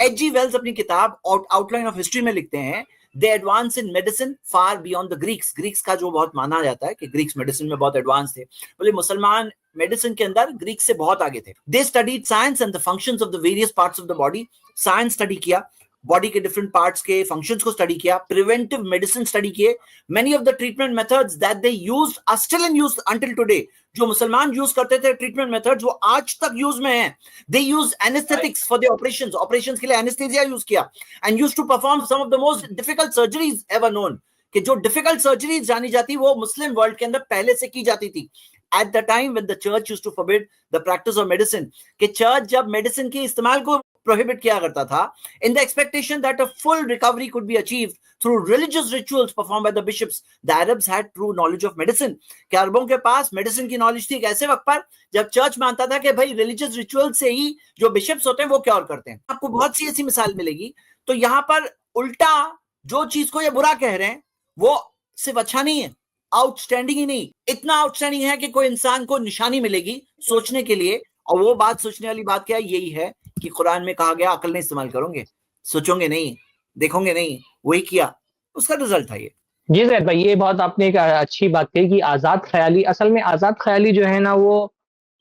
S2: ایچ جی ویلز اپنی کتاب آؤٹ لائن آف ہسٹری میں لکھتے ہیں they advance in medicine far beyond the Greeks. Greeks کا جو بہت مانا جاتا ہے کہ گریکس میڈیسن میں بہت ایڈوانس تھے، بولے مسلمان میڈیسن کے اندر گریک سے بہت آگے تھے. they studied science and the functions of the various parts of the body. Science study کیا، باڈی کے ڈفرنٹ پارٹس کے فنکشنز کو اسٹڈی کیا، پریونٹیو میڈیسن اسٹڈی کیے. Many of the treatment methods that they used are still in use until today. جو مسلمان use کرتے تھے ٹریٹمنٹ میتھڈز وہ آج تک یوز میں ہیں. They use anaesthetics for the operations, operations کے لیے اینستھیزیا یوز کیا، and used to perform some of the most difficult surgeries ever known. کہ جو ڈیفیکلٹ سرجریز جانی جاتی وہ مسلم ورلڈ کے اندر پہلے سے کی جاتی تھی. At the time when the church used to forbid the practice of medicine، کہ چرچ جب میڈیسن کے استعمال کو prohibit کیا کرتا تھا in the expectation that a full recovery could be achieved through religious rituals performed by the bishops. The Arabs had true knowledge of medicine. کہ عربوں کے پاس میڈیسن کی نالج تھی ایک ایسے وقت پر جب چرچ مانتا تھا کہ بھائی ریلیجیس ریچول سے ہی جو بشپس ہوتے ہیں وہ کیا اور کرتے ہیں. آپ کو بہت سی ایسی مثال ملے گی. تو یہاں پر الٹا جو چیز کو یہ برا کہہ رہے ہیں وہ صرف اچھا نہیں ہے. آؤٹ اسٹینڈنگ ہی نہیں، اتنا آؤٹ اسٹینڈنگ ہے کہ کوئی انسان کو نشانی ملے گی سوچنے کے لیے، اور وہ بات سوچنے والی بات کیا ہے؟ یہی ہے کہ قرآن میں کہا گیا عقل نہیں استعمال کرو گے، سوچو گے نہیں، دیکھو گے نہیں، وہی کیا، اس کا رزلٹ تھا یہ۔
S1: جی زید بھائی، یہ بہت آپ نے ایک اچھی بات کہی کہ آزاد خیالی، اصل میں آزاد خیالی جو ہے نا وہ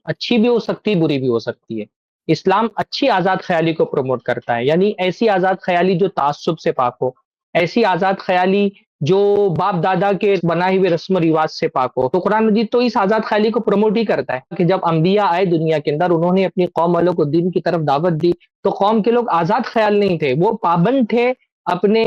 S1: اچھی بھی ہو سکتی، بری بھی ہو سکتی ہے۔ اسلام اچھی آزاد خیالی کو پروموٹ کرتا ہے، یعنی ایسی آزاد خیالی جو تعصب سے پاک ہو، ایسی آزاد خیالی جو باپ دادا کے بنائے ہوئے رسم و رواج سے پاک ہو۔ تو قرآن مجید تو اس آزاد خیالی کو پروموٹ ہی کرتا ہے کہ جب انبیاء آئے دنیا کے اندر، انہوں نے اپنی قوم والوں کو دین کی طرف دعوت دی، تو قوم کے لوگ آزاد خیال نہیں تھے، وہ پابند تھے اپنے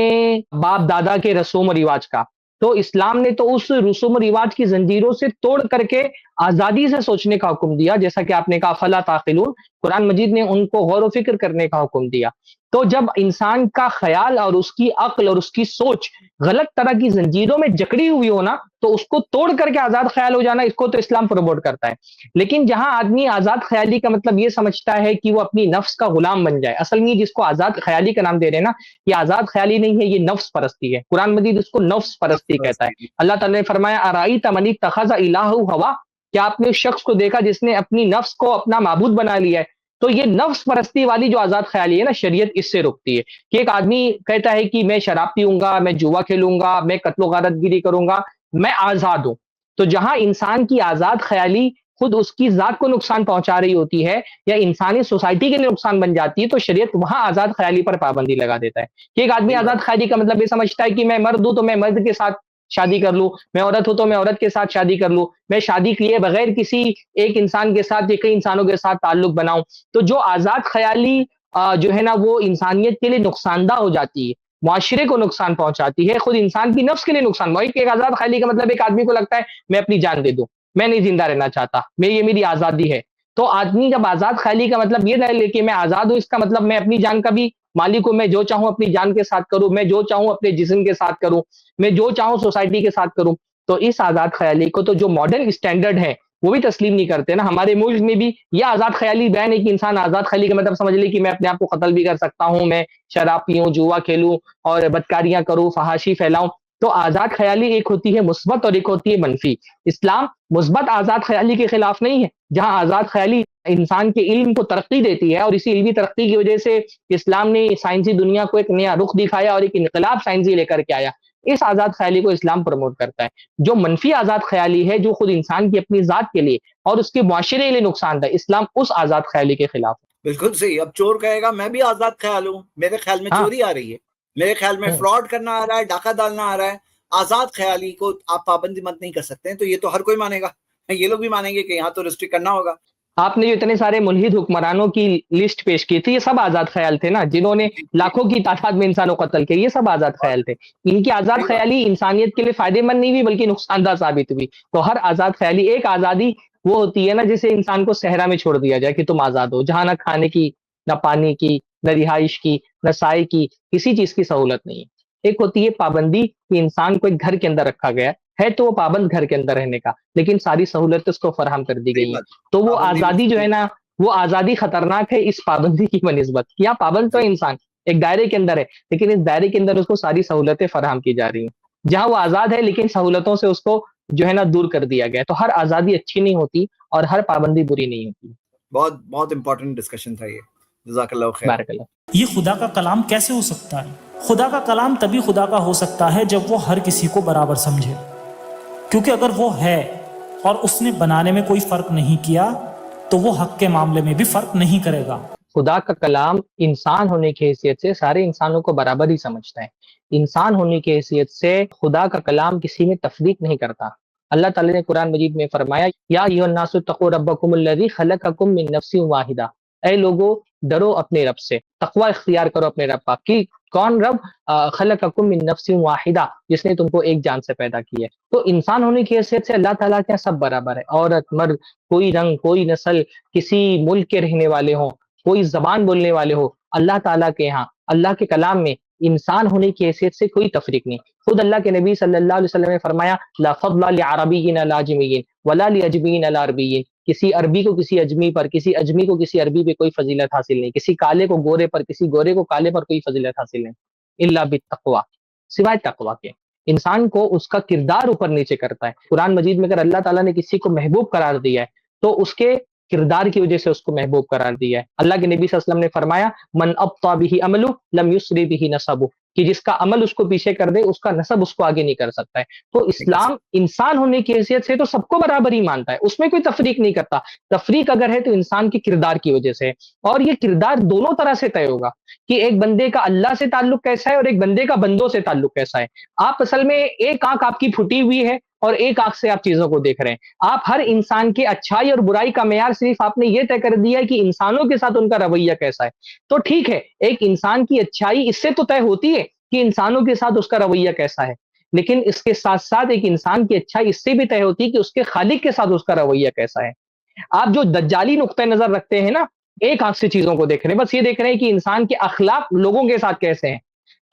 S1: باپ دادا کے رسوم و رواج کا۔ تو اسلام نے تو اس رسوم و رواج کی زنجیروں سے توڑ کر کے آزادی سے سوچنے کا حکم دیا، جیسا کہ آپ نے کہا فلا تعقلون، قرآن مجید نے ان کو غور و فکر کرنے کا حکم دیا۔ تو جب انسان کا خیال اور اس کی عقل اور اس کی سوچ غلط طرح کی زنجیروں میں جکڑی ہوئی ہونا، تو اس کو توڑ کر کے آزاد خیال ہو جانا، اس کو تو اسلام پروموٹ کرتا ہے۔ لیکن جہاں آدمی آزاد خیالی کا مطلب یہ سمجھتا ہے کہ وہ اپنی نفس کا غلام بن جائے، اصل میں جس کو آزاد خیالی کا نام دے رہے ہیں نا، یہ آزاد خیالی نہیں ہے، یہ نفس پرستی ہے۔ قرآن مجید اس کو نفس پرستی کہتا ہے۔ اللہ تعالیٰ نے فرمایا ارائیت من اتخذ الہہ ہوا، کیا آپ نے اس شخص کو دیکھا جس نے اپنی نفس کو اپنا معبود بنا لیا ہے؟ تو یہ نفس پرستی والی جو آزاد خیالی ہے نا، شریعت اس سے روکتی ہے کہ ایک آدمی کہتا ہے کہ میں شراب پیوں گا، میں جوا کھیلوں گا، میں قتل و غارت گیری کروں گا، میں آزاد ہوں۔ تو جہاں انسان کی آزاد خیالی خود اس کی ذات کو نقصان پہنچا رہی ہوتی ہے یا انسانی سوسائٹی کے لیے نقصان بن جاتی ہے، تو شریعت وہاں آزاد خیالی پر پابندی لگا دیتا ہے کہ ایک آدمی آزاد خیالی کا مطلب یہ سمجھتا ہے کہ میں مرد ہوں تو میں مرد کے ساتھ شادی کر لوں، میں عورت ہوں تو میں عورت کے ساتھ شادی کر لوں، میں شادی کیے بغیر کسی ایک انسان کے ساتھ یا کئی انسانوں کے ساتھ تعلق بناؤں۔ تو جو آزاد خیالی جو ہے نا وہ انسانیت کے لیے نقصان دہ ہو جاتی ہے، معاشرے کو نقصان پہنچاتی ہے، خود انسان کی نفس کے لیے نقصان۔ وہی کہ ایک آزاد خیالی کا مطلب ایک آدمی کو لگتا ہے میں اپنی جان دے دوں، میں نہیں زندہ رہنا چاہتا، یہ میری آزادی ہے۔ تو آدمی جب آزاد خیالی کا مطلب یہ نہ لے کہ میں آزاد ہوں، اس کا مطلب میں اپنی جان کا بھی مالک ہوں، میں جو چاہوں اپنی جان کے ساتھ کروں، میں جو چاہوں اپنے جسم کے ساتھ کروں، میں جو چاہوں سوسائٹی کے ساتھ کروں۔ تو اس آزاد خیالی کو تو جو ماڈرن اسٹینڈرڈ ہے وہ بھی تسلیم نہیں کرتے نا۔ ہمارے ملک میں بھی یہ آزاد خیالی بیان ہے کہ انسان آزاد خیالی کا مطلب سمجھ لے کہ میں اپنے آپ کو قتل بھی کر سکتا ہوں، میں شراب پیوں، جوا کھیلوں اور بدکاریاں کروں، فحاشی پھیلاؤں۔ تو آزاد خیالی ایک ہوتی ہے مثبت اور ایک ہوتی ہے منفی۔ اسلام مثبت آزاد خیالی کے خلاف نہیں ہے، جہاں آزاد خیالی انسان کے علم کو ترقی دیتی ہے، اور اسی علمی ترقی کی وجہ سے اسلام نے سائنسی دنیا کو ایک نیا رخ دکھایا اور ایک انقلاب سائنسی لے کر کے آیا۔ اس آزاد خیالی کو اسلام پروموٹ کرتا ہے۔ جو منفی آزاد خیالی ہے، جو خود انسان کی اپنی ذات کے لیے اور اس کے معاشرے کے لیے نقصان دہ، اسلام اس آزاد خیالی کے خلاف ہے۔
S2: بالکل صحیح۔ اب چور کہے گا میں بھی آزاد خیال ہوں، میرے خیال میں چوری آ رہی ہے، میرے خیال میں فراڈ کرنا آ رہا ہے، ڈاکہ ڈالنا آ رہا ہے۔ آزاد خیالی کو آپ پابندی مت نہیں کر سکتے ہیں، تو یہ تو ہر کوئی مانے گا، یہ لوگ بھی مانیں گے کہ یہاں تو ریسٹرکٹ کرنا ہوگا۔
S1: آپ نے جو اتنے سارے ملحد حکمرانوں کی لسٹ پیش کی تھی، یہ سب آزاد خیال تھے نا، جنہوں نے لاکھوں کی تعداد میں انسانوں کو قتل کیا، یہ سب آزاد خیال تھے۔ ان کی آزاد خیالی انسانیت کے لیے فائدے مند نہیں ہوئی بلکہ نقصان دہ ثابت ہوئی۔ تو ہر آزاد خیالی، ایک آزادی وہ ہوتی ہے نا جسے انسان کو صحرا میں چھوڑ دیا جائے کہ تم آزاد ہو، جہاں نہ کھانے کی، نہ پانی کی، نہ رہائش کی، نہ سائے کی، کسی چیز کی سہولت نہیں ہے۔ ایک ہوتی ہے پابندی کہ انسان کو ایک گھر کے اندر رکھا گیا ہے تو وہ پابند گھر کے اندر رہنے کا، لیکن ساری سہولتیں اس کو فراہم کر دی گئی ہیں۔ تو وہ آزادی جو ہے نا، وہ آزادی خطرناک ہے اس پابندی کی بنسبت۔ یہاں پابند تو انسان ایک دائرے کے اندر ہے، لیکن اس دائرے کے اندر اس کو ساری سہولتیں فراہم کی جا رہی ہیں۔ جہاں وہ آزاد ہے لیکن سہولتوں سے اس کو جو ہے نا دور کر دیا گیا۔ تو ہر آزادی اچھی نہیں ہوتی اور ہر پابندی بری نہیں ہوتی۔
S2: بہت بہت امپورٹنٹ ڈسکشن تھا یہ، جزاک اللہ خیر۔
S1: بارک اللہ۔
S3: یہ خدا کا کلام کیسے ہو سکتا ہے؟ خدا کا کلام تبھی خدا کا ہو سکتا ہے جب وہ ہر کسی کو برابر سمجھے، کیونکہ اگر وہ ہے اور اس نے بنانے میں کوئی فرق نہیں کیا تو وہ حق کے معاملے میں بھی فرق نہیں کرے گا۔
S1: خدا کا کلام انسان ہونے کی حیثیت سے سارے انسانوں کو برابر ہی سمجھتا ہے۔ انسان ہونے کی حیثیت سے خدا کا کلام کسی میں تفریق نہیں کرتا۔ اللہ تعالیٰ نے قرآن مجید میں فرمایا یا ایھا الناس اتقوا ربکم الذی خلقکم من نفس واحدہ، اے لوگو ڈرو اپنے رب سے، تقوی اختیار کرو اپنے رب کا۔ کہ کون رب؟ خلقکم من نفس واحدہ، جس نے تم کو ایک جان سے پیدا کی ہے۔ تو انسان ہونے کی حیثیت سے اللہ تعالیٰ کے سب برابر ہے، عورت مرد، کوئی رنگ، کوئی نسل، کسی ملک کے رہنے والے ہوں، کوئی زبان بولنے والے ہو، اللہ تعالیٰ کے یہاں اللہ کے کلام میں انسان ہونے کی حیثیت سے کوئی تفریق نہیں۔ خود اللہ کے نبی صلی اللہ علیہ وسلم نے فرمایا لا فضل لعربی علی اعجمی ولا لاجمی علی عربی، کسی عربی کو کسی اجمی پر، کسی اجمی کو کسی عربی پہ کوئی فضیلت حاصل نہیں، کسی کالے کو گورے پر، کسی گورے کو کالے پر کوئی فضیلت حاصل نہیں، الا بالتقوی، سوائے تقوی کے۔ انسان کو اس کا کردار اوپر نیچے کرتا ہے. قرآن مجید میں اگر اللہ تعالیٰ نے کسی کو محبوب قرار دیا ہے تو اس کے کردار کی وجہ سے اس کو محبوب قرار دیا ہے. اللہ کے نبی صلی اللہ علیہ وسلم نے فرمایا من ابطا به عملو لم یسری به نسبو، کہ جس کا عمل اس کو پیچھے کر دے اس کا نسب اس کو آگے نہیں کر سکتا ہے. تو اسلام انسان ہونے کی حیثیت سے تو سب کو برابر ہی مانتا ہے، اس میں کوئی تفریق نہیں کرتا. تفریق اگر ہے تو انسان کے کردار کی وجہ سے، اور یہ کردار دونوں طرح سے طے ہوگا کہ ایک بندے کا اللہ سے تعلق کیسا ہے اور ایک بندے کا بندوں سے تعلق کیسا ہے. آپ اصل میں ایک آنکھ آپ کی پھٹی ہوئی ہے اور ایک آنکھ سے آپ چیزوں کو دیکھ رہے ہیں. آپ ہر انسان کے اچھائی اور برائی کا معیار صرف آپ نے یہ طے کر دیا ہے کہ انسانوں کے ساتھ ان کا رویہ کیسا ہے. تو ٹھیک ہے، ایک انسان کی اچھائی اس سے تو طے ہوتی ہے کہ انسانوں کے ساتھ اس کا رویہ کیسا ہے، لیکن اس کے ساتھ ساتھ ایک انسان کی اچھائی اس سے بھی طے ہوتی ہے کہ اس کے خالق کے ساتھ اس کا رویہ کیسا ہے. آپ جو دجالی نقطہ نظر رکھتے ہیں نا، ایک آنکھ سے چیزوں کو دیکھ رہے ہیں، بس یہ دیکھ رہے ہیں کہ انسان کے اخلاق لوگوں کے ساتھ کیسے ہیں.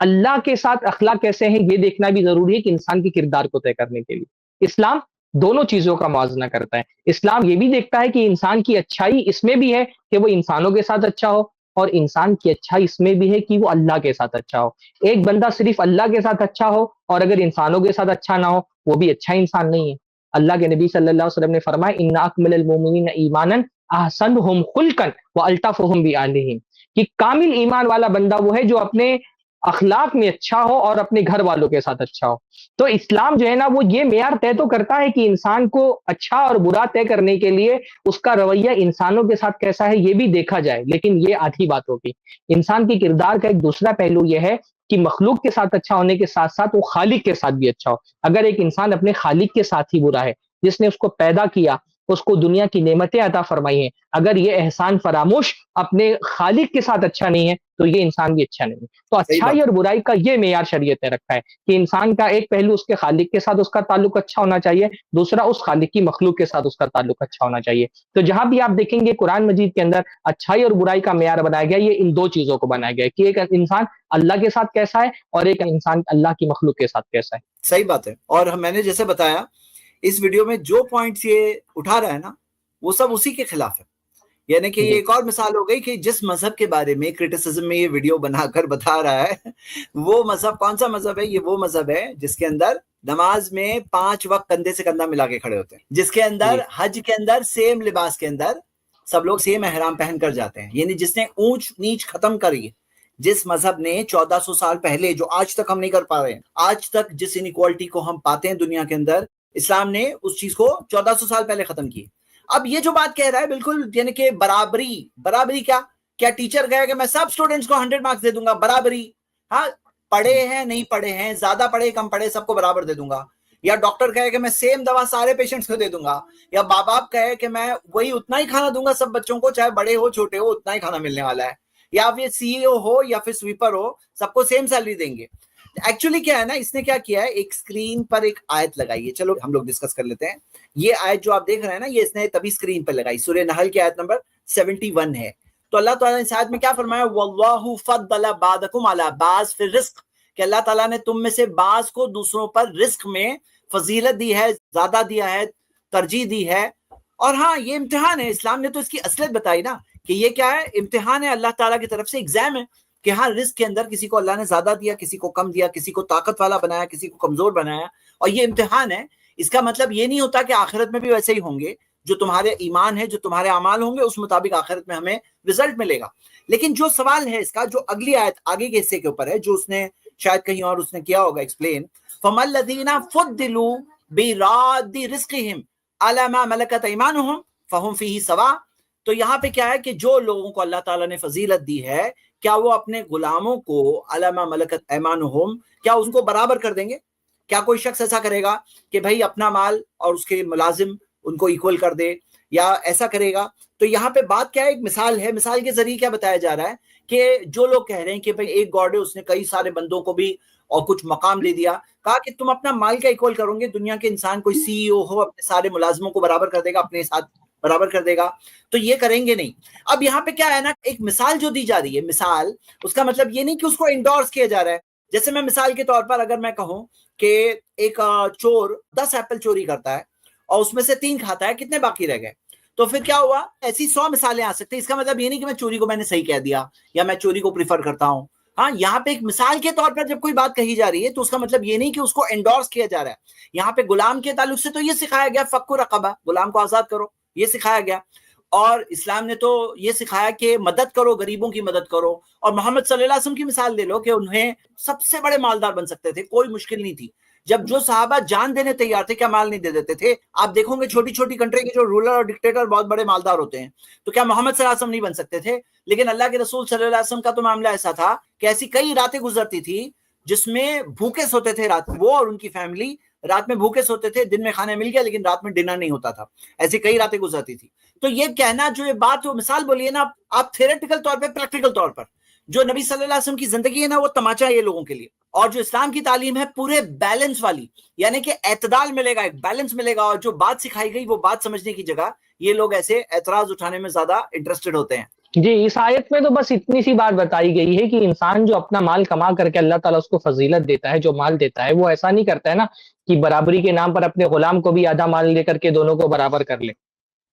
S1: اللہ کے ساتھ اخلاق کیسے ہیں یہ دیکھنا بھی ضروری ہے کہ انسان کے کردار کو طے کرنے کے لیے. اسلام دونوں چیزوں کا موازنہ کرتا ہے. اسلام یہ بھی دیکھتا ہے کہ انسان کی اچھائی اس میں بھی ہے کہ وہ انسانوں کے ساتھ اچھا ہو، اور انسان کی اچھائی اس میں بھی ہے کہ وہ اللہ کے ساتھ اچھا ہو. ایک بندہ صرف اللہ کے ساتھ اچھا ہو اور اگر انسانوں کے ساتھ اچھا نہ ہو وہ بھی اچھا انسان نہیں ہے. اللہ کے نبی صلی اللہ علیہ وسلم نے فرمایا ان اکمل المؤمنین ایمانا احسنهم خلقا والطفهم باہلہم، کہ کامل ایمان والا بندہ وہ ہے جو اپنے اخلاق میں اچھا ہو اور اپنے گھر والوں کے ساتھ اچھا ہو. تو اسلام جو ہے نا وہ یہ معیار طے تو کرتا ہے کہ انسان کو اچھا اور برا طے کرنے کے لیے اس کا رویہ انسانوں کے ساتھ کیسا ہے یہ بھی دیکھا جائے، لیکن یہ آدھی بات ہوگی. انسان کے کردار کا ایک دوسرا پہلو یہ ہے کہ مخلوق کے ساتھ اچھا ہونے کے ساتھ ساتھ وہ خالق کے ساتھ بھی اچھا ہو. اگر ایک انسان اپنے خالق کے ساتھ ہی برا ہے، جس نے اس کو پیدا کیا، اس کو دنیا کی نعمتیں عطا فرمائی ہیں، اگر یہ احسان فراموش اپنے خالق کے ساتھ اچھا نہیں ہے تو یہ انسان بھی اچھا نہیں ہے. تو اچھائی اور برائی کا یہ معیار شریعت نے رکھا ہے کہ انسان کا ایک پہلو اس کے خالق کے ساتھ اس کا تعلق اچھا ہونا چاہیے، دوسرا اس خالق کی مخلوق کے ساتھ اس کا تعلق اچھا ہونا چاہیے. تو جہاں بھی آپ دیکھیں گے قرآن مجید کے اندر اچھائی اور برائی کا معیار بنایا گیا، یہ ان دو چیزوں کو بنایا گیا کہ ایک انسان اللہ کے ساتھ کیسا ہے اور ایک انسان اللہ کی مخلوق کے ساتھ کیسا ہے.
S2: صحیح بات ہے. اور میں نے جیسے بتایا اس ویڈیو میں جو پوائنٹس یہ اٹھا رہا ہے نا وہ سب اسی کے خلاف ہے. یعنی کہ یہ ایک اور مثال ہو گئی کہ جس مذہب کے بارے میں کرٹیسزم میں یہ ویڈیو بنا کر بتا رہا ہے وہ مذہب کون سا مذہب ہے؟ یہ وہ مذہب ہے جس کے اندر نماز میں 5 وقت کندھے سے کندھا ملا کے کھڑے ہوتے ہیں، جس کے اندر حج کے اندر سیم لباس کے اندر سب لوگ سیم احرام پہن کر جاتے ہیں. یعنی جس نے اونچ نیچ ختم کری، جس مذہب نے 1400 سال پہلے جو آج تک ہم نہیں کر پا رہے ہیں، آج تک جس انیکوالٹی کو ہم پاتے ہیں دنیا کے اندر، اسلام نے اس چیز کو 1400 سال پہلے ختم کی. اب یہ جو بات کہہ رہا ہے بالکل یعنی کہ برابری کیا ٹیچر کہے کہ میں سب سٹوڈنٹس کو 100 مارکس دے دوں گا؟ برابری؟ ہاں، پڑھے ہیں نہیں پڑھے ہیں، زیادہ پڑھے کم پڑھے، سب کو برابر دے دوں گا. یا ڈاکٹر کہے کہ میں سیم دوا سارے پیشنٹس کو دے دوں گا. یا باپ کہے کہ میں وہی اتنا ہی کھانا دوں گا سب بچوں کو، چاہے بڑے ہو چھوٹے ہو اتنا ہی کھانا ملنے والا ہے. یا پھر سی ای او ہو یا پھر سویپر ہو، سب کو سیم سیلری دیں گے. ایکچولی کیا ہے نا، اس نے کیا کیا ہے، ایک سکرین پر ایک آیت لگائی ہے. چلو ہم لوگ ڈسکس کر لیتے ہیں. یہ آیت جو آپ دیکھ رہے ہیں نا، یہ اس نے تبھی سکرین پر لگائی. سورہ نحل کی آیت نمبر 71 ہے. تو اللہ تعالیٰ نے اس آیت میں کیا فرمایا؟ واللہ فضل بعضکم علی بعض فی الرزق، کہ اللہ تعالیٰ نے تم میں سے بعض کو دوسروں پر رزق میں فضیلت دی ہے، زیادہ دیا ہے، ترجیح دی ہے. اور ہاں یہ امتحان ہے. اسلام نے تو اس کی اصلیت بتائی نا کہ یہ کیا ہے، امتحان ہے اللہ تعالیٰ کی طرف سے، ایگزام ہے کہ ہاں رزق کے اندر کسی کو اللہ نے زیادہ دیا، کسی کو کم دیا، کسی کو طاقت والا بنایا، کسی کو کمزور بنایا. اور یہ امتحان ہے. اس کا مطلب یہ نہیں ہوتا کہ آخرت میں بھی ویسے ہی ہوں گے. جو تمہارے ایمان ہے، جو تمہارے اعمال ہوں گے، اس مطابق آخرت میں ہمیں رزلٹ ملے گا. لیکن جو سوال ہے اس کا، جو اگلی آیت آگے کے حصے کے اوپر ہے، جو اس نے شاید کہیں اور اس نے کیا ہوگا ایکسپلین، فَمَا الَّذِينَ فُضِّلُوا بِرَادِّ رِزْقِهِمْ عَلَىٰ مَا مَلَكَتْ أَيْمَانُهُمْ فَهُمْ فِيهِ سَوَاءٌ. تو یہاں پہ کیا ہے کہ جو لوگوں کو اللہ تعالیٰ نے فضیلت دی ہے، کیا وہ اپنے غلاموں کو عَلَىٰ مَا مَلَكَتْ أَيْمَانُهُمْ، کیا ان کو برابر کر دیں گے؟ کیا کوئی شخص ایسا کرے گا کہ بھائی اپنا مال اور اس کے ملازم ان کو ایکول کر دے، یا ایسا کرے گا؟ تو یہاں پہ بات کیا ہے، ایک مثال ہے. مثال کے ذریعے کیا بتایا جا رہا ہے کہ جو لوگ کہہ رہے ہیں کہ بھائی ایک گاڈ ہے، اس نے کئی سارے بندوں کو بھی اور کچھ مقام دے دیا، کہا کہ تم اپنا مال کا ایکول کرو گے. دنیا کے انسان کوئی سی ای او ہو، اپنے سارے ملازموں کو برابر کر دے گا، اپنے ساتھ برابر کر دے گا، تو یہ کریں گے نہیں. اب یہاں پہ کیا ہے نا، ایک مثال جو دی جا رہی ہے، مثال اس کا مطلب یہ نہیں کہ اس کو انڈورس کیا جا رہا ہے. جیسے میں مثال کے طور پر اگر میں کہوں کہ ایک چور 10 ایپل چوری کرتا ہے اور اس میں سے 3 کھاتا ہے، کتنے باقی رہ گئے؟ تو پھر کیا ہوا؟ ایسی 100 مثالیں آ سکتی ہیں. اس کا مطلب یہ نہیں کہ میں چوری کو میں نے صحیح کہہ دیا یا میں چوری کو پریفر کرتا ہوں. ہاں یہاں پہ ایک مثال کے طور پر جب کوئی بات کہی جا رہی ہے تو اس کا مطلب یہ نہیں کہ اس کو انڈورس کیا جا رہا ہے. یہاں پہ غلام کے تعلق سے تو یہ سکھایا گیا فک رقبہ, غلام کو آزاد کرو, یہ سکھایا گیا. اور اسلام نے تو یہ سکھایا کہ مدد کرو, غریبوں کی مدد کرو. اور محمد صلی اللہ علیہ وسلم کی مثال لے لو کہ انہیں سب سے بڑے مالدار بن سکتے تھے, کوئی مشکل نہیں تھی. جب جو صحابہ جان دینے تیار تھے, کیا مال نہیں دے دیتے تھے؟ آپ دیکھو گے چھوٹی چھوٹی کنٹری کے جو رولر اور ڈکٹیٹر بہت بڑے مالدار ہوتے ہیں, تو کیا محمد صلی اللہ علیہ وسلم نہیں بن سکتے تھے؟ لیکن اللہ کے رسول صلی اللہ علیہ وسلم کا تو معاملہ ایسا تھا کہ ایسی کئی راتیں گزرتی تھی جس میں بھوکے سوتے تھے رات, وہ اور ان کی فیملی رات میں بھوکے سوتے تھے, دن میں کھانا مل گیا لیکن رات میں ڈنر نہیں ہوتا تھا. ایسی کئی راتیں گزرتی تھی. تو یہ کہنا, جو یہ بات وہ مثال بولی ہے نا آپ, تھیوریٹیکل طور پہ, پریکٹیکل طور پر جو نبی صلی اللہ علیہ وسلم کی زندگی ہے نا وہ تماچا ہے یہ لوگوں کے لیے. اور جو اسلام کی تعلیم ہے پورے بیلنس والی, یعنی کہ اعتدال ملے گا, ایک بیلنس ملے گا. اور جو بات سکھائی گئی وہ بات سمجھنے کی جگہ یہ لوگ ایسے اعتراض اٹھانے میں زیادہ انٹرسٹڈ ہوتے ہیں.
S1: جی, اس آیت میں تو بس اتنی سی بات بتائی گئی ہے کہ انسان جو اپنا مال کما کر کے اللہ تعالیٰ اس کو فضیلت دیتا ہے, جو مال دیتا ہے, وہ ایسا نہیں کرتا ہے نا کہ برابری کے نام پر اپنے غلام کو بھی آدھا مال لے کر کے دونوں کو برابر کر لے.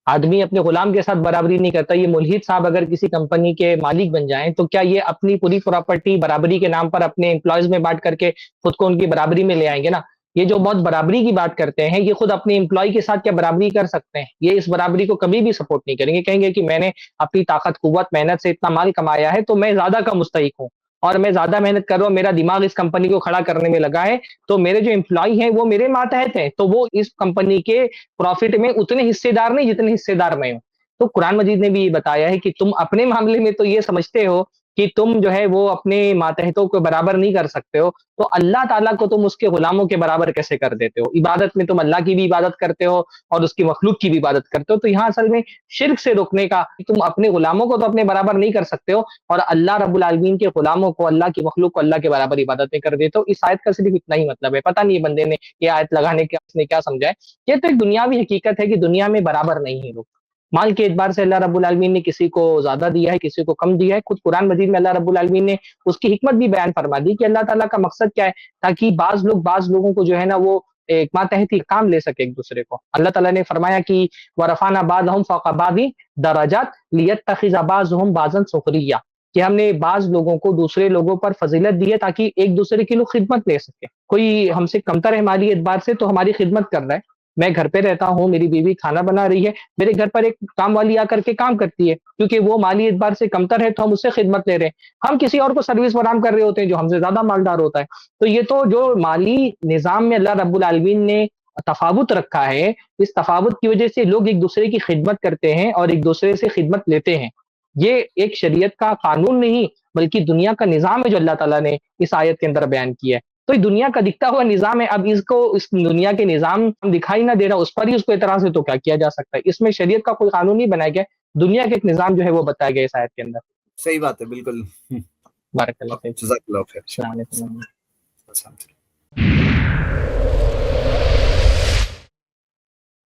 S1: آدمی اپنے غلام کے ساتھ برابری نہیں کرتا. یہ ملحد صاحب اگر کسی کمپنی کے مالک بن جائیں تو کیا یہ اپنی پوری پراپرٹی برابری کے نام پر اپنے امپلائیز میں بانٹ کر کے خود کو ان کی برابری میں لے آئیں گے نا؟ یہ جو بہت برابری کی بات کرتے ہیں, یہ خود اپنے امپلائی کے ساتھ کیا برابری کر سکتے ہیں؟ یہ اس برابری کو کبھی بھی سپورٹ نہیں کریں گے. کہیں گے کہ میں نے اپنی طاقت, قوت, محنت سے اتنا مال کمایا ہے تو میں زیادہ کا مستحق ہوں, اور میں زیادہ محنت کر رہا ہوں, میرا دماغ اس کمپنی کو کھڑا کرنے میں لگا ہے, تو میرے جو امپلائی ہیں وہ میرے ماتحت ہیں, تو وہ اس کمپنی کے پروفٹ میں اتنے حصے دار نہیں جتنے حصے دار میں ہوں. تو قرآن مجید نے بھی یہ بتایا ہے کہ تم اپنے معاملے میں تو یہ سمجھتے ہو کہ تم جو ہے وہ اپنے ماتحتوں کو برابر نہیں کر سکتے ہو, تو اللہ تعالیٰ کو تم اس کے غلاموں کے برابر کیسے کر دیتے ہو؟ عبادت میں تم اللہ کی بھی عبادت کرتے ہو اور اس کی مخلوق کی بھی عبادت کرتے ہو. تو یہاں اصل میں شرک سے روکنے کا, تم اپنے غلاموں کو تو اپنے برابر نہیں کر سکتے ہو اور اللہ رب العالمین کے غلاموں کو, اللہ کی مخلوق کو اللہ کے برابر عبادت میں کر دیتے ہو. اس آیت کا صرف اتنا ہی مطلب ہے. پتہ نہیں یہ بندے نے یہ آیت لگانے کے اس نے کیا سمجھا ہے. یہ تو ایک دنیاوی حقیقت ہے کہ دنیا میں برابر نہیں ہے لوگ. مال کے اعتبار سے اللہ رب العالمین نے کسی کو زیادہ دیا ہے, کسی کو کم دیا ہے. خود قرآن مجید میں اللہ رب العالمین نے اس کی حکمت بھی بیان فرما دی کہ اللہ تعالیٰ کا مقصد کیا ہے, تاکہ بعض لوگوں کو جو ہے نا وہ ایک ماتحتی کام لے سکے ایک دوسرے کو. اللہ تعالیٰ نے فرمایا کہ وَرَفَعْنَا بَعْضَهُمْ فَوْقَ بَعْضٍ دَرَجَاتٍ لِيَتَّخِذَ بَعْضُهُمْ بَعْضًا سُخْرِيًّا, کہ ہم نے بعض لوگوں کو دوسرے لوگوں پر فضیلت دی ہے تاکہ ایک دوسرے کی لوگ خدمت لے سکے. کوئی ہم سے کمتر ہے مالی اعتبار سے تو ہماری خدمت کر رہا ہے. میں گھر پہ رہتا ہوں, میری بیوی کھانا بنا رہی ہے, میرے گھر پر ایک کام والی آ کر کے کام کرتی ہے, کیونکہ وہ مالی اعتبار سے کمتر ہے تو ہم اس سے خدمت لے رہے ہیں. ہم کسی اور کو سروس فراہم کر رہے ہوتے ہیں جو ہم سے زیادہ مالدار ہوتا ہے. تو یہ تو جو مالی نظام میں اللہ رب العالمین نے تفاوت رکھا ہے, اس تفاوت کی وجہ سے لوگ ایک دوسرے کی خدمت کرتے ہیں اور ایک دوسرے سے خدمت لیتے ہیں. یہ ایک شریعت کا قانون نہیں بلکہ دنیا کا نظام ہے جو اللہ تعالیٰ نے اس آیت کے اندر بیان کیا ہے. تو یہ دنیا کا دکھتا ہوا نظام ہے. اب اس کو, اس دنیا کے نظام دکھائی نہ دے رہا, اس پر ہی اس کو اعتراض ہے تو کیا کیا جا سکتا ہے؟ اس میں شریعت کا کوئی قانون نہیں بنایا گیا, دنیا کا ایک نظام جو ہے وہ بتایا گیا اس آیت کے اندر.
S2: صحیح بات ہے, بالکل.
S1: بارک اللہ فیک.
S2: جزاک اللہ خیر.
S1: السلام علیکم.
S2: السلام علیکم.